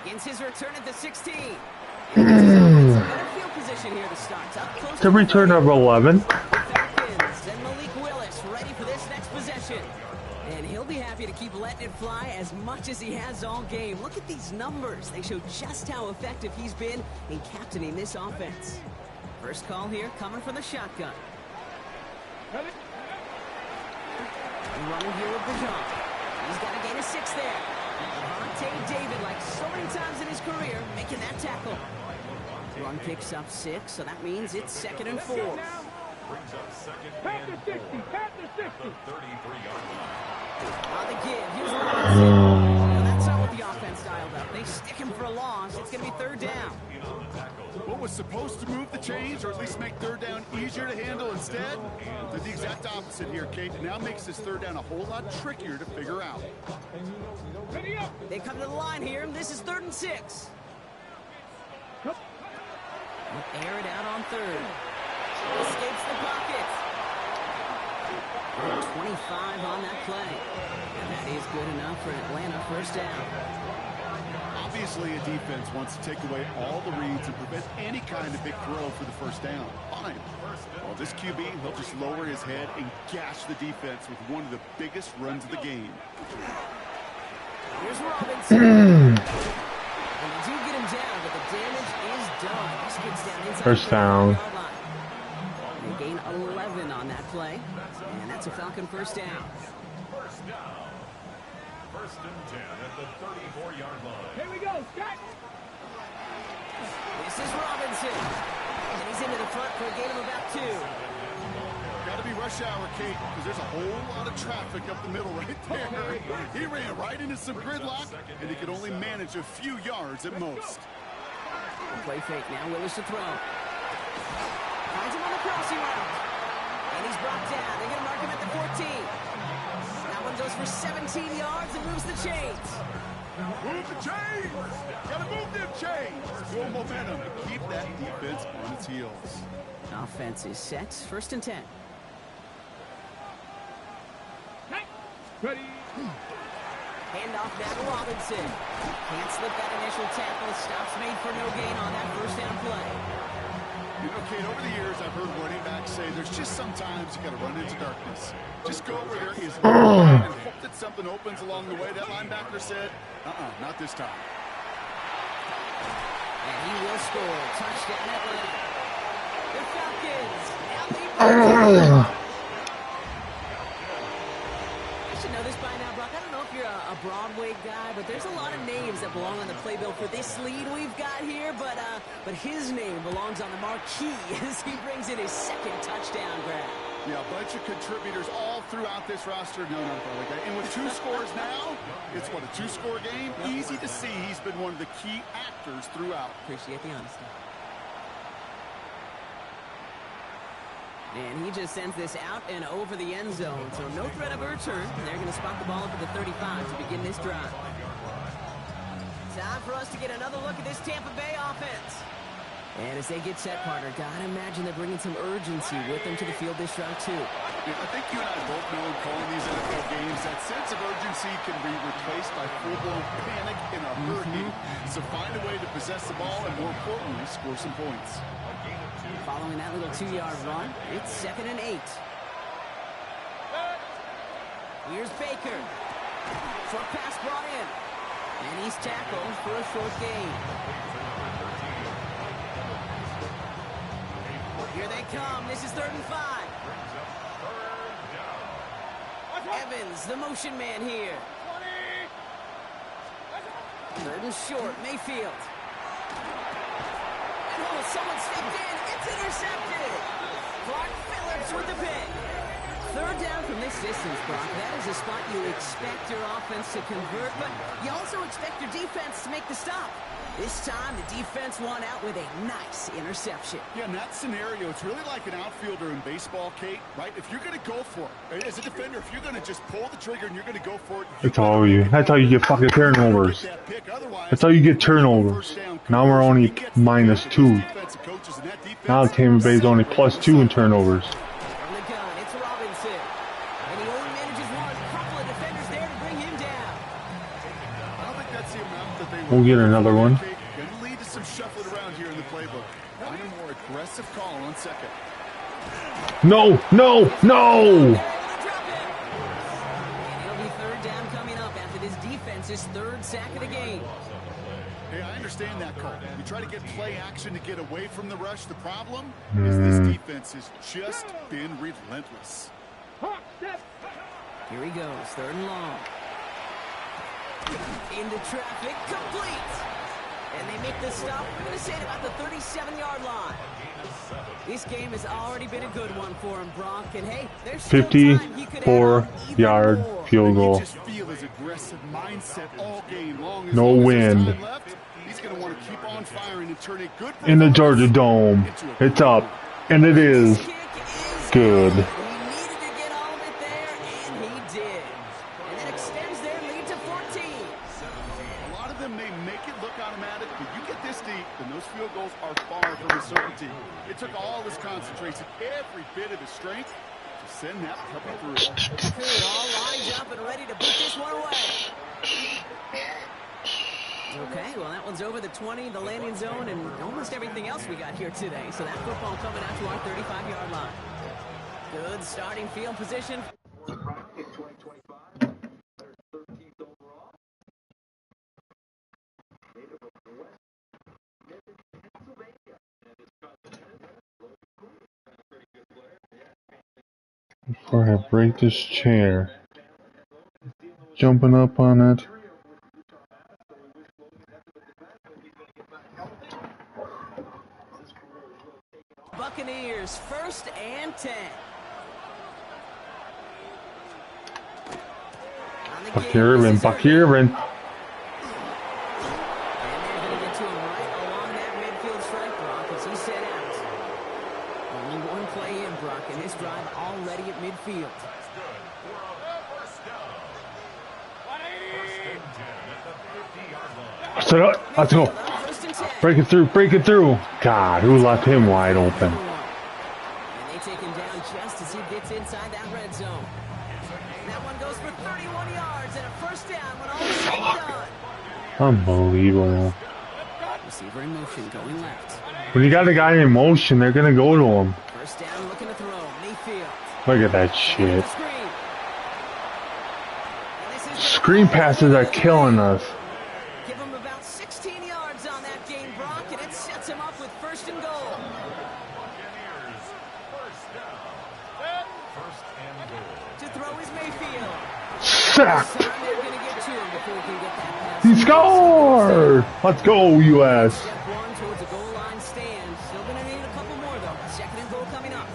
Begins his return at the 16. Better field position here to start. Up close It's a return of 11. Falcons and Malik Willis ready for this next possession. And he'll be happy to keep letting it fly as much as he has all game. Look at these numbers. They show just how effective he's been in captaining this offense. First call here coming from the shotgun. Running here with Bijan. He's got to gain a 6 there. Devontae David, like so many times in his career, making that tackle. Run picks up 6, so that means it's 2nd and 4. Brings up 2nd and 4. The 33-yard line. On the give, here's Robinson. Well, that's not what the offense dialed up. They stick him for a loss. It's going to be 3rd down. What was supposed to move the chains, or at least make 3rd down easier to handle instead? They're the exact opposite here, Kate. It now makes this 3rd down a whole lot trickier to figure out. They come to the line here. This is 3rd and 6. They'll air it out on 3rd. Escapes the pocket. 25 on that play. And that is good enough for Atlanta. First down. Obviously, a defense wants to take away all the reads and prevent any kind of big throw for the first down. Fine. Well, this QB, he'll just lower his head and gash the defense with one of the biggest runs of the game. Here's Robinson. And they do get him down, but the damage is done. This gets down inside First down. the 30-yard line. They gain 11 on that play. And that's a Falcon first down. First down. 1st and 10 at the 34-yard line. Here we go, Scott. This is Robinson. And he's into the front for a gain of about 2. Got to be rush hour, Kate, because there's a whole lot of traffic up the middle right there. He ran right into some gridlock, and he could only manage a few yards at most. Play fake now, Willis to throw. Finds him on the crossing route. And he's brought down. They're going to mark him at the 14. That one goes for 17 yards and moves the chains. Move the chains. Gotta move them chains. Build momentum and keep that defense on its heels. Offense is set. 1st and 10. Ready. Handoff now to Robinson. Can't slip that initial tackle. Stops made for no gain on that 1st down play. You know, Kate, over the years, I've heard running backs say there's just sometimes you got to run into darkness. Just go where there is no light and hope that something opens along the way. That linebacker said, not this time. And he will score. Touchdown Atlanta. The Falcons now lead. I should know this by now, Brock. I don't know if you're a Broadway guy, but there's a lot of names that belong on the playbill for this lead we've got here. But his name belongs on the marquee as he brings in his 2nd touchdown grab. Yeah, a bunch of contributors all throughout this roster. No, not a Broadway guy. And with 2 scores now, it's what, a 2-score game? Easy to see he's been one of the key actors throughout. Appreciate the honesty. And he just sends this out and over the end zone. So no threat of a return. They're going to spot the ball up at the 35 to begin this drive. Time for us to get another look at this Tampa Bay offense. And as they get set, partner, gotta imagine they're bringing some urgency with them to the field this drive, too. I think you and I both know in calling these NFL games, that sense of urgency can be replaced by full-blown panic in a hurry. So find a way to possess the ball and, more importantly, score some points. Following that little 2-yard run, it's 2nd and 8. Here's Baker. Short pass brought in. And he's tackled for a short gain. Here they come. This is 3rd and 5. Evans, the motion man here. 3rd and short, Mayfield. And someone stepped in. It's intercepted. Clark Phillips with the pick. 3rd down from this distance, Brock. That is a spot you expect your offense to convert, but you also expect your defense to make the stop. This time, the defense won out with a nice interception. Yeah, in that scenario, it's really like an outfielder in baseball, Kate, right? If you're going to go for it, as a defender, if you're going to just pull the trigger and you're going to go for it. That's how you get fucking turnovers. That's how you get turnovers. Now we're only -2. Now Tampa Bay's only +2 in turnovers. From the gun, it's Robinson. And he only manages one. A couple of defenders there to bring him down. I don't think that's the amount that they We'll get another one. Can lead to some shuffling around here in the playbook. Find a more aggressive call on 2nd. No, no, no! And it'll be 3rd down coming up after this defense's 3rd sack of the game. Hey, I understand that call. You try to get play action to get away from the rush. The problem is this defense has just been relentless. Here he goes, 3rd and long. Into traffic, complete. And they make the stop, we're going to say, at about the 37-yard line. This game has already been a good one for him, Brock. And hey, there's still time he could add even 54-yard more. field goal. You just feel his aggressive mindset all game long. No wind. Left, he's going to want to keep on firing and turn a good In the Georgia Dome. It's up. And it is Kick is good. He needed to get all of it there, and he did. And that extends their lead to 14. A lot of them may make it look automatic, but you get this deep, and those field goals are far from a certainty. It took all his concentration, every bit of his strength, to send that puppy through. Good, all lined up and ready to put this one away. Okay, well, that one's over the 20, the landing zone, and almost everything else we got here today. So that football coming out to our 35-yard line. Good starting field position. Before I break this chair. Jumping up on it. Buccaneers, 1st and 10. Buccaneers. And they're going to get to him right along that midfield strike, Brock, as he set out. Only one play in, Brock, and this drive already at midfield. Set up. Let's go. First and 10. Break it through. Break it through. God, who left him wide open? And they take him down just as he gets inside that red zone. And that one goes for 31 yards and a first down when all is said and done. Unbelievable. Receiver in motion, going left. When you got a guy in motion, they're gonna go to him. First down, looking to throw. Mayfield. Look at that shit. Screen. And this is Screen passes are killing us. give him about 16 yards on that gain, Brock, and it sets him up with first and goal. Buccaneers, first down. First and goal. To throw is Mayfield. Sacked. They're going to get to him before he can get that pass. He scored. Let's go, U.S. Step one towards a goal line stand. Still going to need a couple more, though. Second and goal coming up.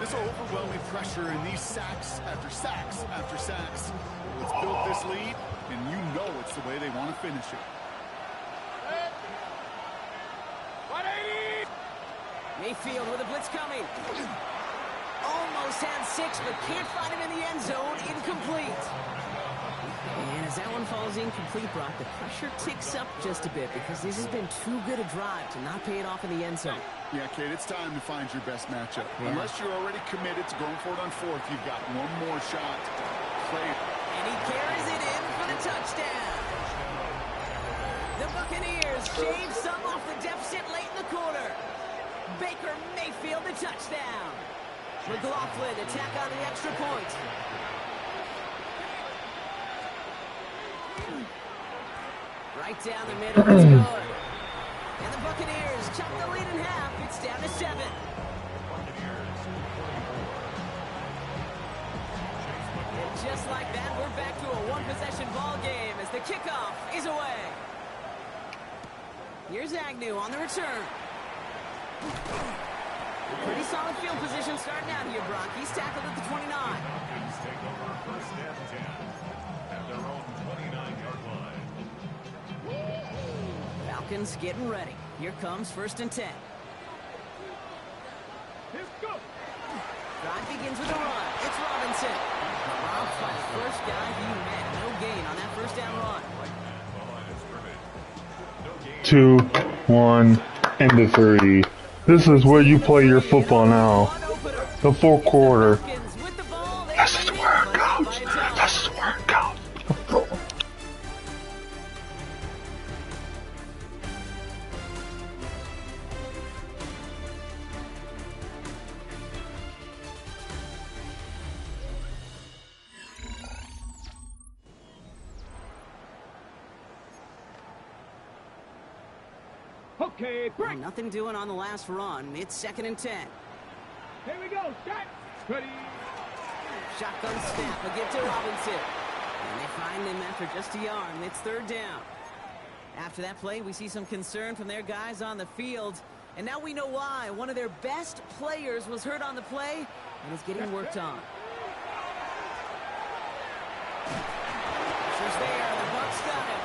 This overwhelming pressure and these sacks after sacks after sacks. It's built this lead, and you know it's the way they want to finish it. Mayfield with a blitz coming. Almost had 6, but can't find him in the end zone. Incomplete. And as that one falls incomplete, Brock, the pressure ticks up just a bit because this has been too good a drive to not pay it off in the end zone. Yeah, Kate, it's time to find your best matchup. Yeah. Unless you're already committed to going for it on fourth, you've got one more shot. Play it. And he carries it in for the touchdown. The Buccaneers shave some off the deficit late in the quarter. Baker Mayfield the touchdown. McLaughlin to tack on the extra point. Right down the middle, it's good. And the Buccaneers chop the lead in half. It's down to 7. And just like that, we're back to a one-possession ball game as the kickoff is away. Here's Agnew on the return. Pretty solid field position starting out here, Brock. He's tackled at the 29. Falcons take over first and 10 at their own 29-yard line. Falcons getting ready. Here comes first and 10. Drive begins with a run. It's Robinson. Robbed by the first guy he met. No gain on that first down run. Two, 1, and the 3. This is where you play your football now. The fourth quarter. This is where it counts. This is where it counts. Okay, break. Nothing doing on the last run. It's second and 10. Here we go. Set. Ready. Shotgun snap. A give to Robinson. And they find him after just a yard. And it's third down. After that play, we see some concern from their guys on the field. And now we know why. One of their best players was hurt on the play and is getting worked on. Pressure's there. The Bucs got him.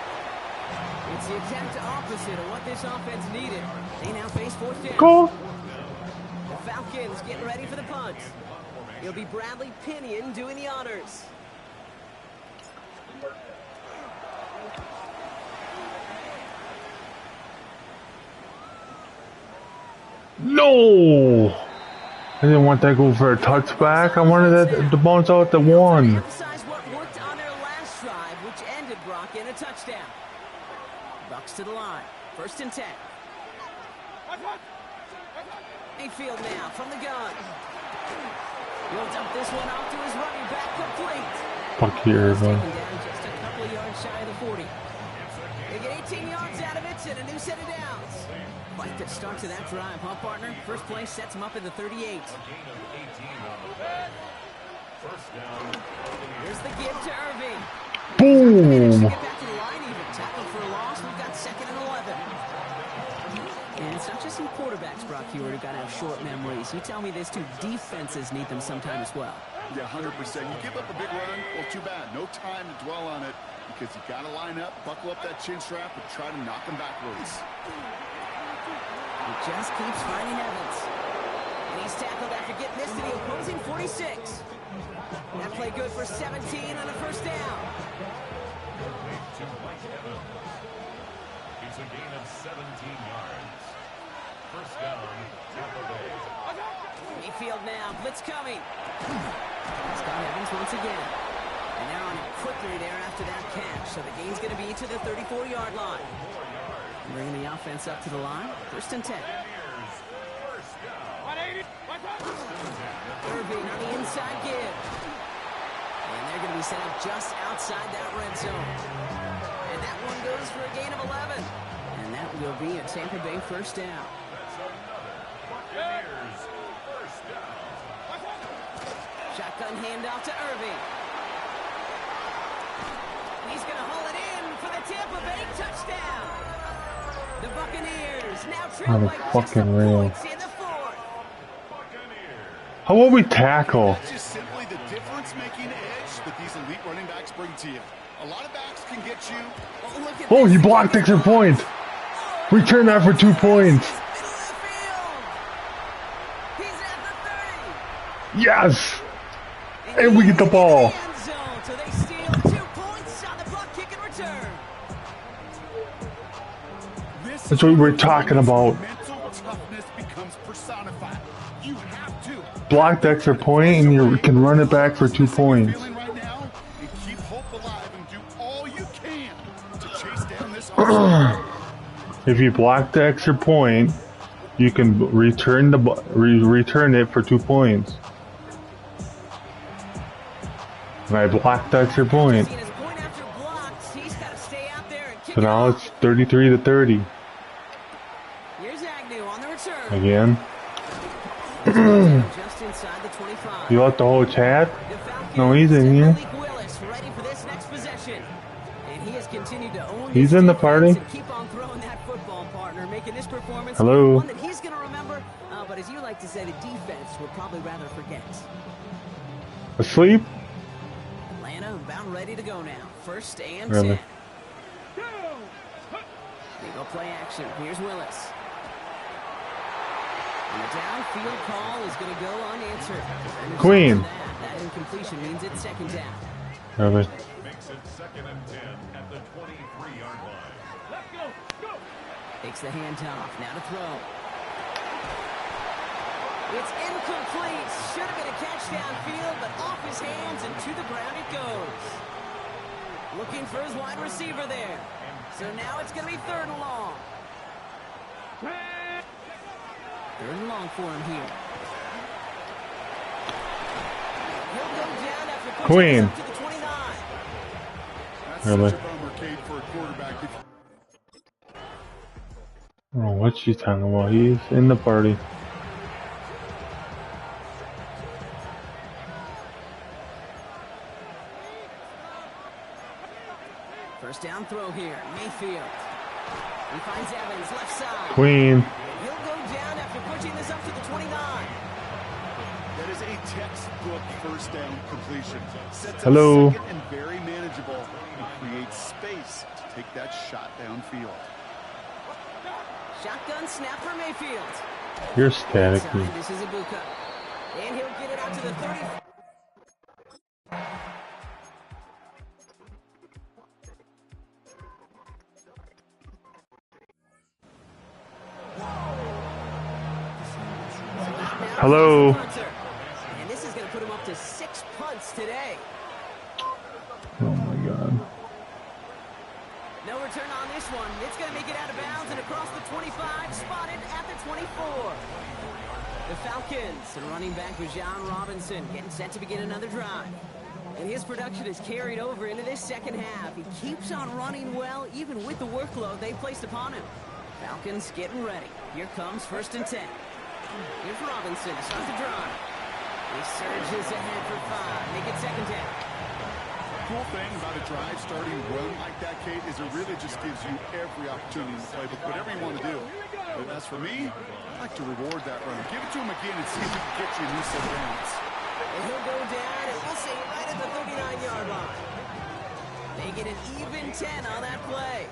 It's the exact opposite of what this offense needed. They now face fourth down. Go. The Falcons getting ready for the punt. It'll be Bradley Pinion doing the honors. No! I didn't want that to go for a touchback. I wanted that to bounce out the 1. Emphasize what worked on their last drive, which ended Brock in a touchdown. Bucs to the line. First and 10. Mayfield now from the gun. He'll dump this one off to his running back, complete. Fuck you, everyone. Taken down just a couple of yards shy of the 40. They get 18 yards out of it and a new set of downs. Fight that starts to that drive, huh, partner? First play sets him up in the 38. Here's the give to Irving. Boom! Get back to the line even. Tackle for a loss. We've got second and 11. And it's not just some quarterbacks, Brock, here who got to have short memories. You tell me this too. Defenses need them sometime as well. Yeah, 100%. You give up a big run, well, too bad. No time to dwell on it because you got to line up, buckle up that chin strap, and try to knock him backwards. He just keeps finding Evans. And he's tackled after getting this to the opposing 46. That play good for 17 on a first down. It's a gain of 17 yards. First down, Tampa Bay. Mayfield now, blitz coming. Scott Evans once again. And they're on it quickly there after that catch. So the gain's going to be to the 34-yard line. Bringing the offense up to the line. First and 10. Irving on the inside give. And they're going to be set up just outside that red zone. And that one goes for a gain of 11. And that will be a Tampa Bay first down. Buccaneers, first down. Shotgun handoff to Irving. He's going to haul it in for the Tampa Bay touchdown. The Buccaneers now trail by just a point in the fourth. How will we tackle? That's just simply the difference-making edge that these elite running backs bring to you. A lot of backs can get you. Oh, look at Oh, this. he blocked extra point. Return that for 2 points. Middle of the field. He's at the 30. Yes. And we get the ball. End zone, so they steal 2 points on the block kick and return. That's what we're talking about. Mental toughness becomes personified. You have to. Block the extra point and you can run it back for 2 points. Feeling right now, and keep hope alive and do all you can to chase down this hustle. If you block the extra point, you can return return it for 2 points. And I blocked the extra point. Seen his point after blocks. He's got to stay out there and kick So it now off. it's 33-30 Here's Agnew on the return. again. Just inside the 25. You let the whole chat? The Falcons No, he's in and here. Malik Willis ready for this next possession. And he has continued to own He's this in the defense party. and keep on throwing that football, partner, making this performance Hello. one that he's going to remember. But as you like to say, the defense would probably rather forget. Asleep? Atlanta about ready to go now. First and Really? 10. They go play action. Here's Willis. And the downfield call is going to go unanswered. And Queen. That incompletion means it's second down. Really? Makes it 2nd and 10 at the 23-yard line. Let's go. Go. Takes the handoff. Now to throw. It's incomplete. Should have been a catch downfield, but off his hands and to the ground it goes. Looking for his wide receiver there. So now it's going to be 3rd and long. 3rd and long for him here. He'll go down after pushing Queen. this up to the 29. That's Really? such a bummer, Kate, for a quarterback. Oh, what's she talking about? He's in the party. First down throw here. Mayfield. He finds Evans left side. Queen. He'll go down after pushing this up to the 29. That is a textbook first down completion. Sets up Hello. second and very manageable and creates space to take that shot downfield. Shotgun snap for Mayfield. You're static. Inside, this is Ibuka. And he'll get it out to the 30. Hello. And this is going to put him up to 6 punts today. Oh my god. No return on this one. It's going to make it out of bounds and across the 25, spotted at the 24. The Falcons and running back Bijan Robinson getting set to begin another drive. And his production is carried over into this second half. He keeps on running well, even with the workload they placed upon him. Falcons getting ready. Here comes 1st and 10. Here's Robinson, starts the drive. He surges ahead for 5. Make it second down. Cool thing about a drive starting run like that, Kate, is it really just gives you every opportunity to play, but whatever you want to do. But as for me, I like to reward that run. Give it to him again and see if we can get you a new set of downs. And he'll go down, and we'll say right at the 39-yard line. They get an even 10 on that play.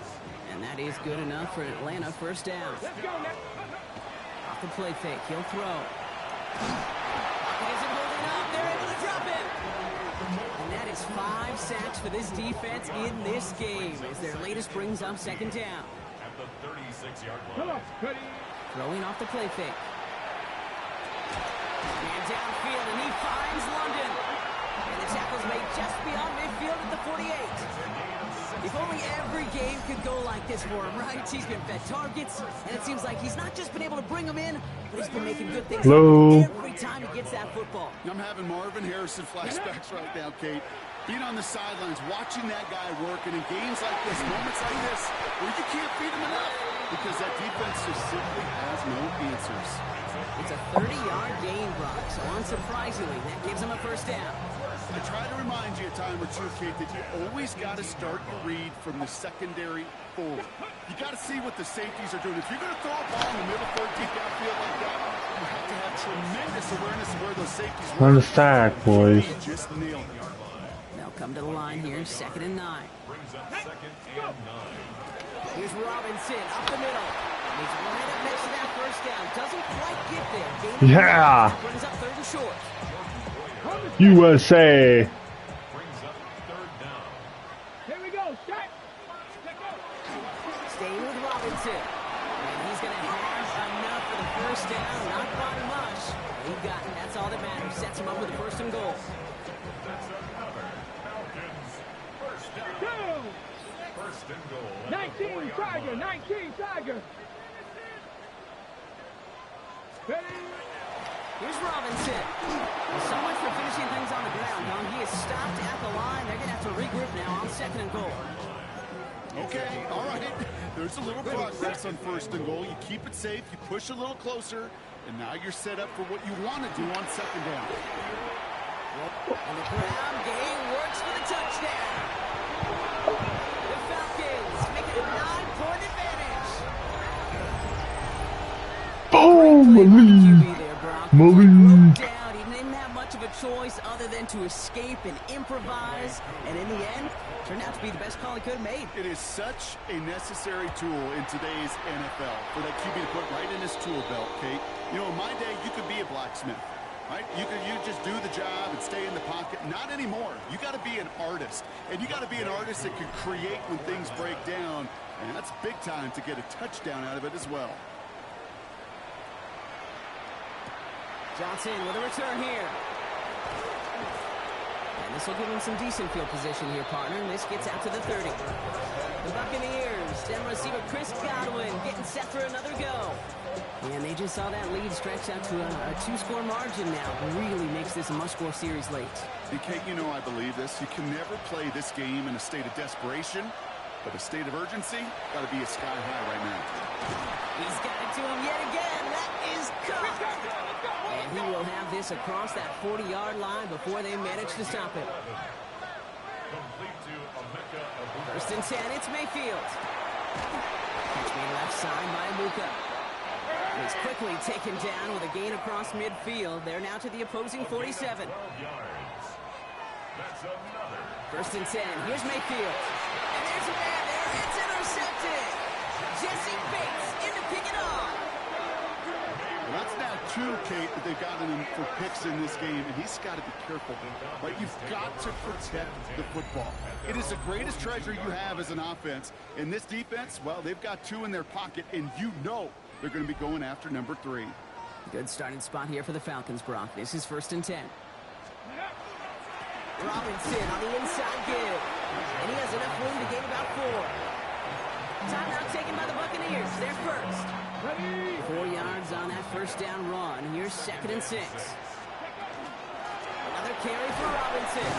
And that is good enough for Atlanta first down. Off the play fake, he'll throw. He isn't holding up. They're able to drop him. And that is 5 sacks for this defense in this game as their latest brings up second down. the 36-yard Come line. on, Cuddy. Throwing off the play fake. And downfield, and he finds London. And the tackle's made just beyond midfield at the 48. If only every game could go like this for him, right? He's been fed targets, and it seems like he's not just been able to bring them in, but he's been making good things happen every time he gets that football. I'm having Marvin Harrison flashbacks right now, Kate. Being on the sidelines, watching that guy work, and in games like this, moments like this, where you can't feed him enough because that defense just simply has no answers. It's a 30-yard gain, Brock, so unsurprisingly, that gives him a first down. I try to remind you a time or two, Kate, that you always got to start your read from the secondary forward. You got to see what the safeties are doing. If you're going to throw a ball in the middle third, deep downfield like that, you have to have tremendous awareness of where those safeties were. On the sack, boys. Just nailed it. They'll come to the line here, 2nd and 9. Brings up 2nd and 9. Here's Robinson up the middle. He's right up next to that first down. Doesn't quite get there. Gain Yeah. brings up 3rd and short. USA. Brings up 3rd down. Here we go. Start. Let go. Staying with Robinson. And he's going to have enough for the first down. Not by much. He got it. That's all that matters. Sets him up with a 1st and goal. That's another Falcons first down. Two. 1st and goal. at the 19 4-yard Tiger. line. 19 Tiger. Ready. Here's Robinson. Well, so much for finishing things on the ground, huh? He is stopped at the line. They're going to have to regroup now on 2nd and goal. Okay, all right. There's a little progress on 1st and goal. You keep it safe, you push a little closer, and now you're set up for what you want to do on 2nd down. And the ground game works for the touchdown. The Falcons make it a 9-point advantage. Boom! QB there, Brock. Malik. Down. He didn't have much of a choice other than to escape and improvise. And in the end, turned out to be the best call he could have made. It is such a necessary tool in today's NFL for that QB to put right in his tool belt, Kate. You know, in my day, you could be a blacksmith, right? You just do the job and stay in the pocket. Not anymore. You got to be an artist, and you got to be an artist that can create when things break down, and that's big time to get a touchdown out of it as well. Johnson with a return here. And this will give him some decent field position here, partner. And this gets out to the 30. The Buccaneers, then receiver Chris Godwin getting set for another go. And they just saw that lead stretch out to a 2-score margin now. Really makes this a must-score series late. And Kate, you know I believe this. You can never play this game in a state of desperation, but a state of urgency got to be a sky high right now. He's got it to him yet again. That is caught. And he will have this across that 40-yard line before they manage to stop it. Complete to Emeka Egbuka. 1st and 10, it's Mayfield. Catch made left side by Abuka. He's quickly taken down with a gain across midfield. They're now to the opposing 47. 12 yards. That's another. 1st and 10, here's Mayfield. And there's a man there, it's intercepted. Jesse Bates in to pick it off. Well, that's now 2, Kate, that they've gotten him for picks in this game, and he's got to be careful. Right? You've got to protect the football. It is the greatest treasure you have as an offense. In this defense, well, they've got 2 in their pocket, and you know they're going to be going after number 3. Good starting spot here for the Falcons, Brock. This is 1st and 10. Robinson on the inside give. And he has enough room to gain about 4. Timeout taken by the Buccaneers. They're first. 4 yards on that first down run. Here's 2nd and 6. Another carry for Robinson.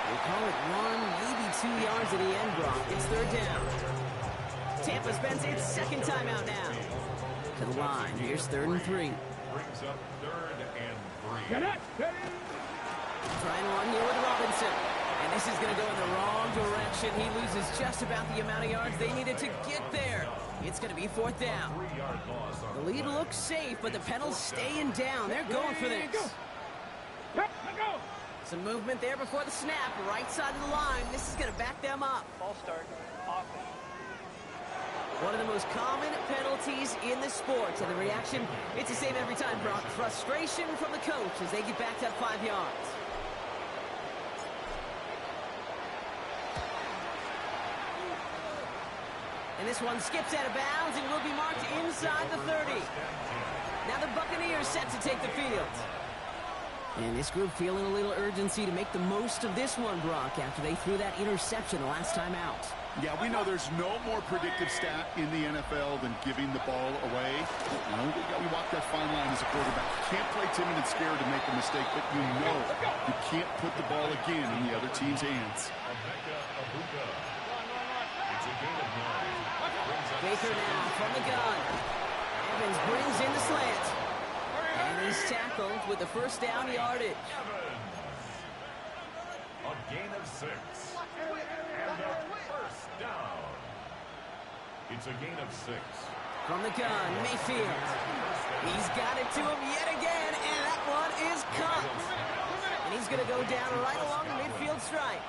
They call it 1, maybe 2 yards at the end, Brock. It's 3rd down. Tampa spends its 2nd timeout now. To the line. Here's 3rd and 3. Brings up 3rd and 3. Get it. Trying one here with Robinson. And this is going to go in the wrong direction. He loses just about the amount of yards they needed to get there. It's going to be 4th down. 3-yard loss on The lead looks safe, but the Pendles staying down. They're going for this. Let go. Some movement there before the snap. Right side of the line. This is going to back them up. Ball start. Offense. One of the most common penalties in the sport. And the reaction, it's the same every time, Brock. Frustration from the coach as they get back to 5 yards. And This one skips out of bounds and will be marked inside the 30. Now the Buccaneers set to take the field. And this group feeling a little urgency to make the most of this one, Brock, after they threw that interception the last time out. Yeah, we know there's no more predictive stat in the NFL than giving the ball away. You know, we walk that fine line as a quarterback. You can't play timid and scared to make a mistake, but you know you can't put the ball again in the other team's hands. Baker now from the gun. Evans brings in the slant. And he's tackled with the first down yardage. A gain of 6. And a first down. It's a gain of 6. From the gun, Mayfield. He's got it to him yet again, and that one is caught. And he's going to go down right along the midfield stripe.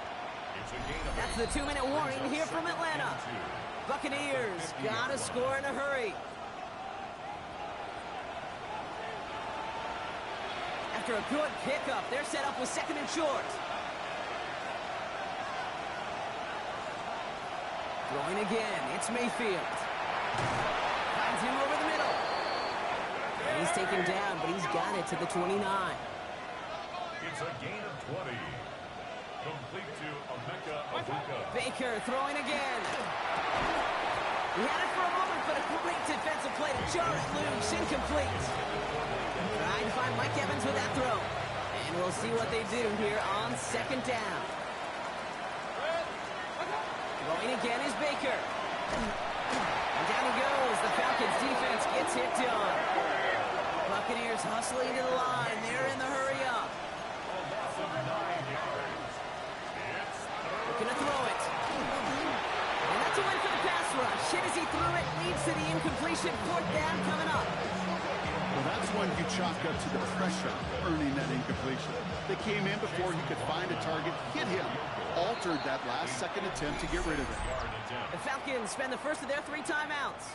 That's the 2-minute warning here from Atlanta. Buccaneers got to score in a hurry. After a good pickup, they're set up with 2nd and short. Throwing again, it's Mayfield. Finds him over the middle. And he's taken down, but he's got it to the 29. It's a gain of 20. Complete to Emeka Egbuka. Baker throwing again. He had it for a moment, but a great defensive play to jar it loose. Incomplete. Trying to find Mike Evans with that throw. And we'll see what they do here on 2nd down. Throwing again is Baker. And down he goes. The Falcons defense gets hit down. Buccaneers hustling to the line. They're in the hurry up. Looking to throw it. And that's a win for the pass rush. Hit as he threw it. Leads to the incompletion. 4th down coming up. Well, that's when you chalk up to the pressure earning that incompletion. They came in before he could find a target, hit him, altered that last-second attempt to get rid of it. The Falcons spend the first of their 3 timeouts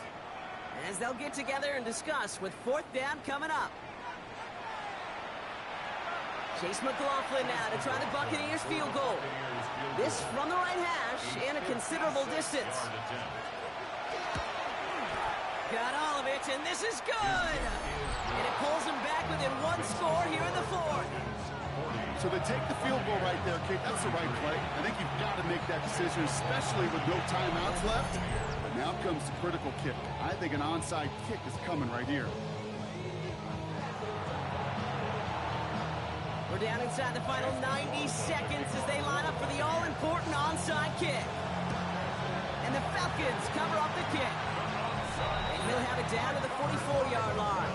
as they'll get together and discuss with 4th down coming up. Chase McLaughlin now to try the Buccaneers field goal. This from the right hash in a considerable distance. Got all of it, and this is good! And it pulls them back within 1 score here in the 4th. So they take the field goal right there, Kate. That's the right play. I think you've got to make that decision, especially with no timeouts left. But now comes the critical kick. I think an onside kick is coming right here. We're down inside the final 90 seconds as they line up for the all-important onside kick. And the Falcons cover up the kick. And he'll have it down to the 44-yard line.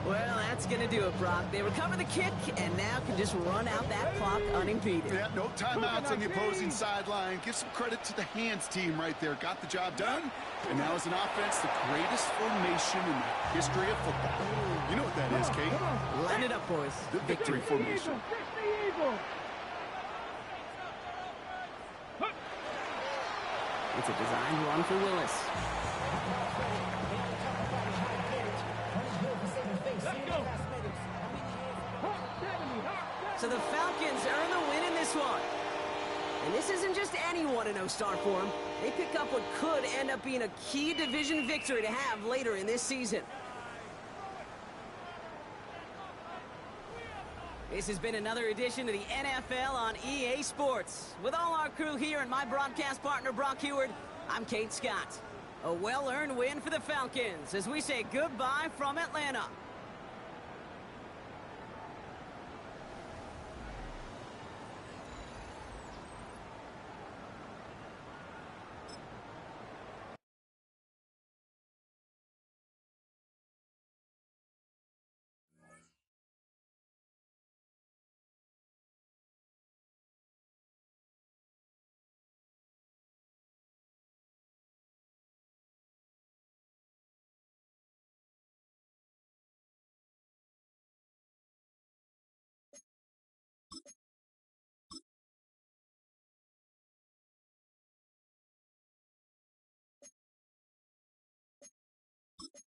Well, that's going to do it, Brock. They recover the kick and now can just run out that clock unimpeded. Yeah, no timeouts on the opposing sideline. Give some credit to the hands team right there. Got the job done. And now as an offense, the greatest formation in the history of football. You know what that is, Kate? Line it up, boys. The victory formation. It's a designed run for Willis. So the Falcons earn the win in this one. And this isn't just any 1-0 start for them. They pick up what could end up being a key division victory to have later in this season. This has been another edition of the NFL on EA Sports. With all our crew here and my broadcast partner, Brock Heward, I'm Kate Scott. A well-earned win for the Falcons as we say goodbye from Atlanta.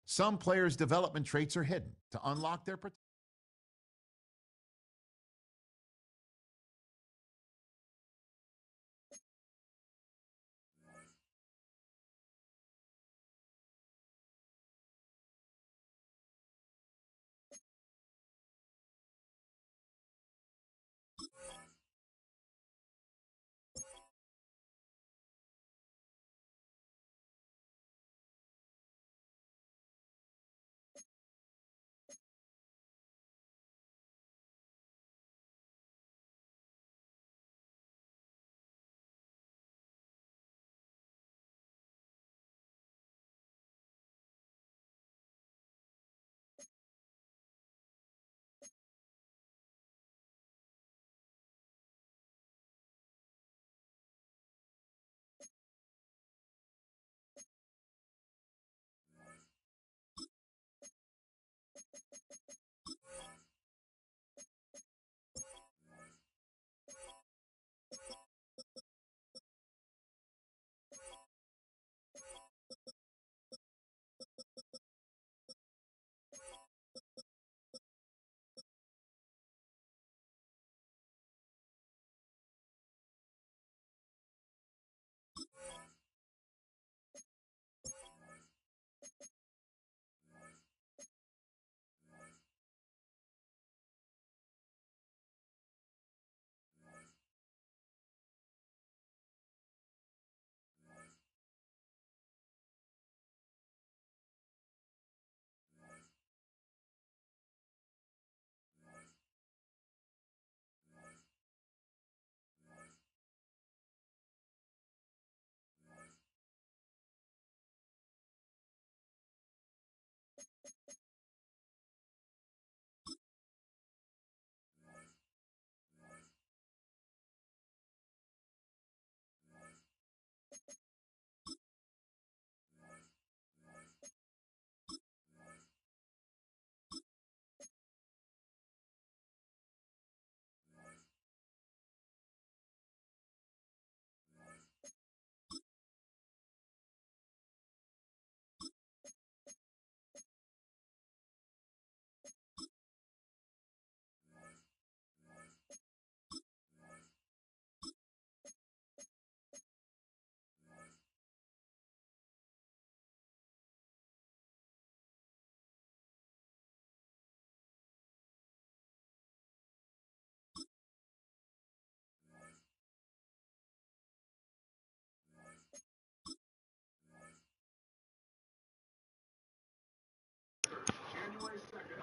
Some players' development traits are hidden. To unlock their potential,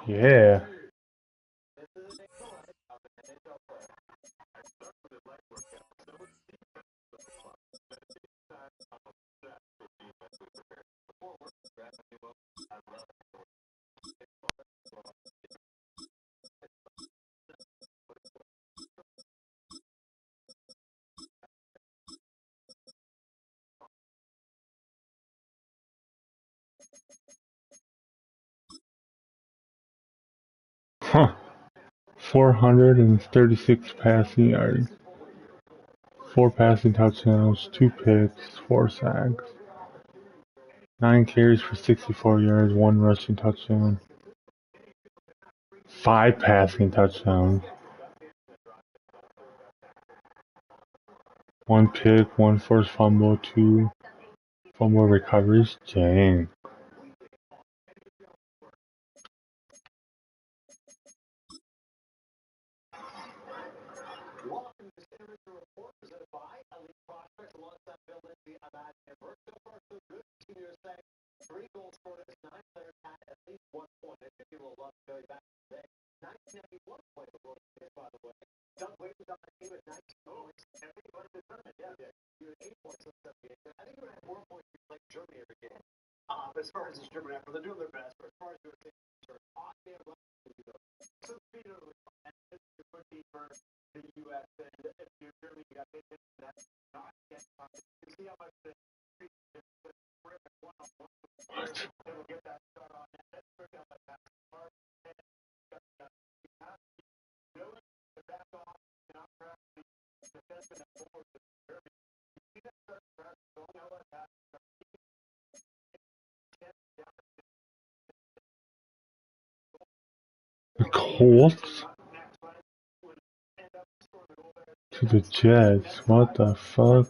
Yeah. Huh. 436 passing yards, 4 passing touchdowns, 2 picks, 4 sacks, 9 carries for 64 yards, 1 rushing touchdown, 5 passing touchdowns, 1 pick, 1 forced fumble, 2 fumble recoveries. Dang. The Colts to the Jets. What the fuck?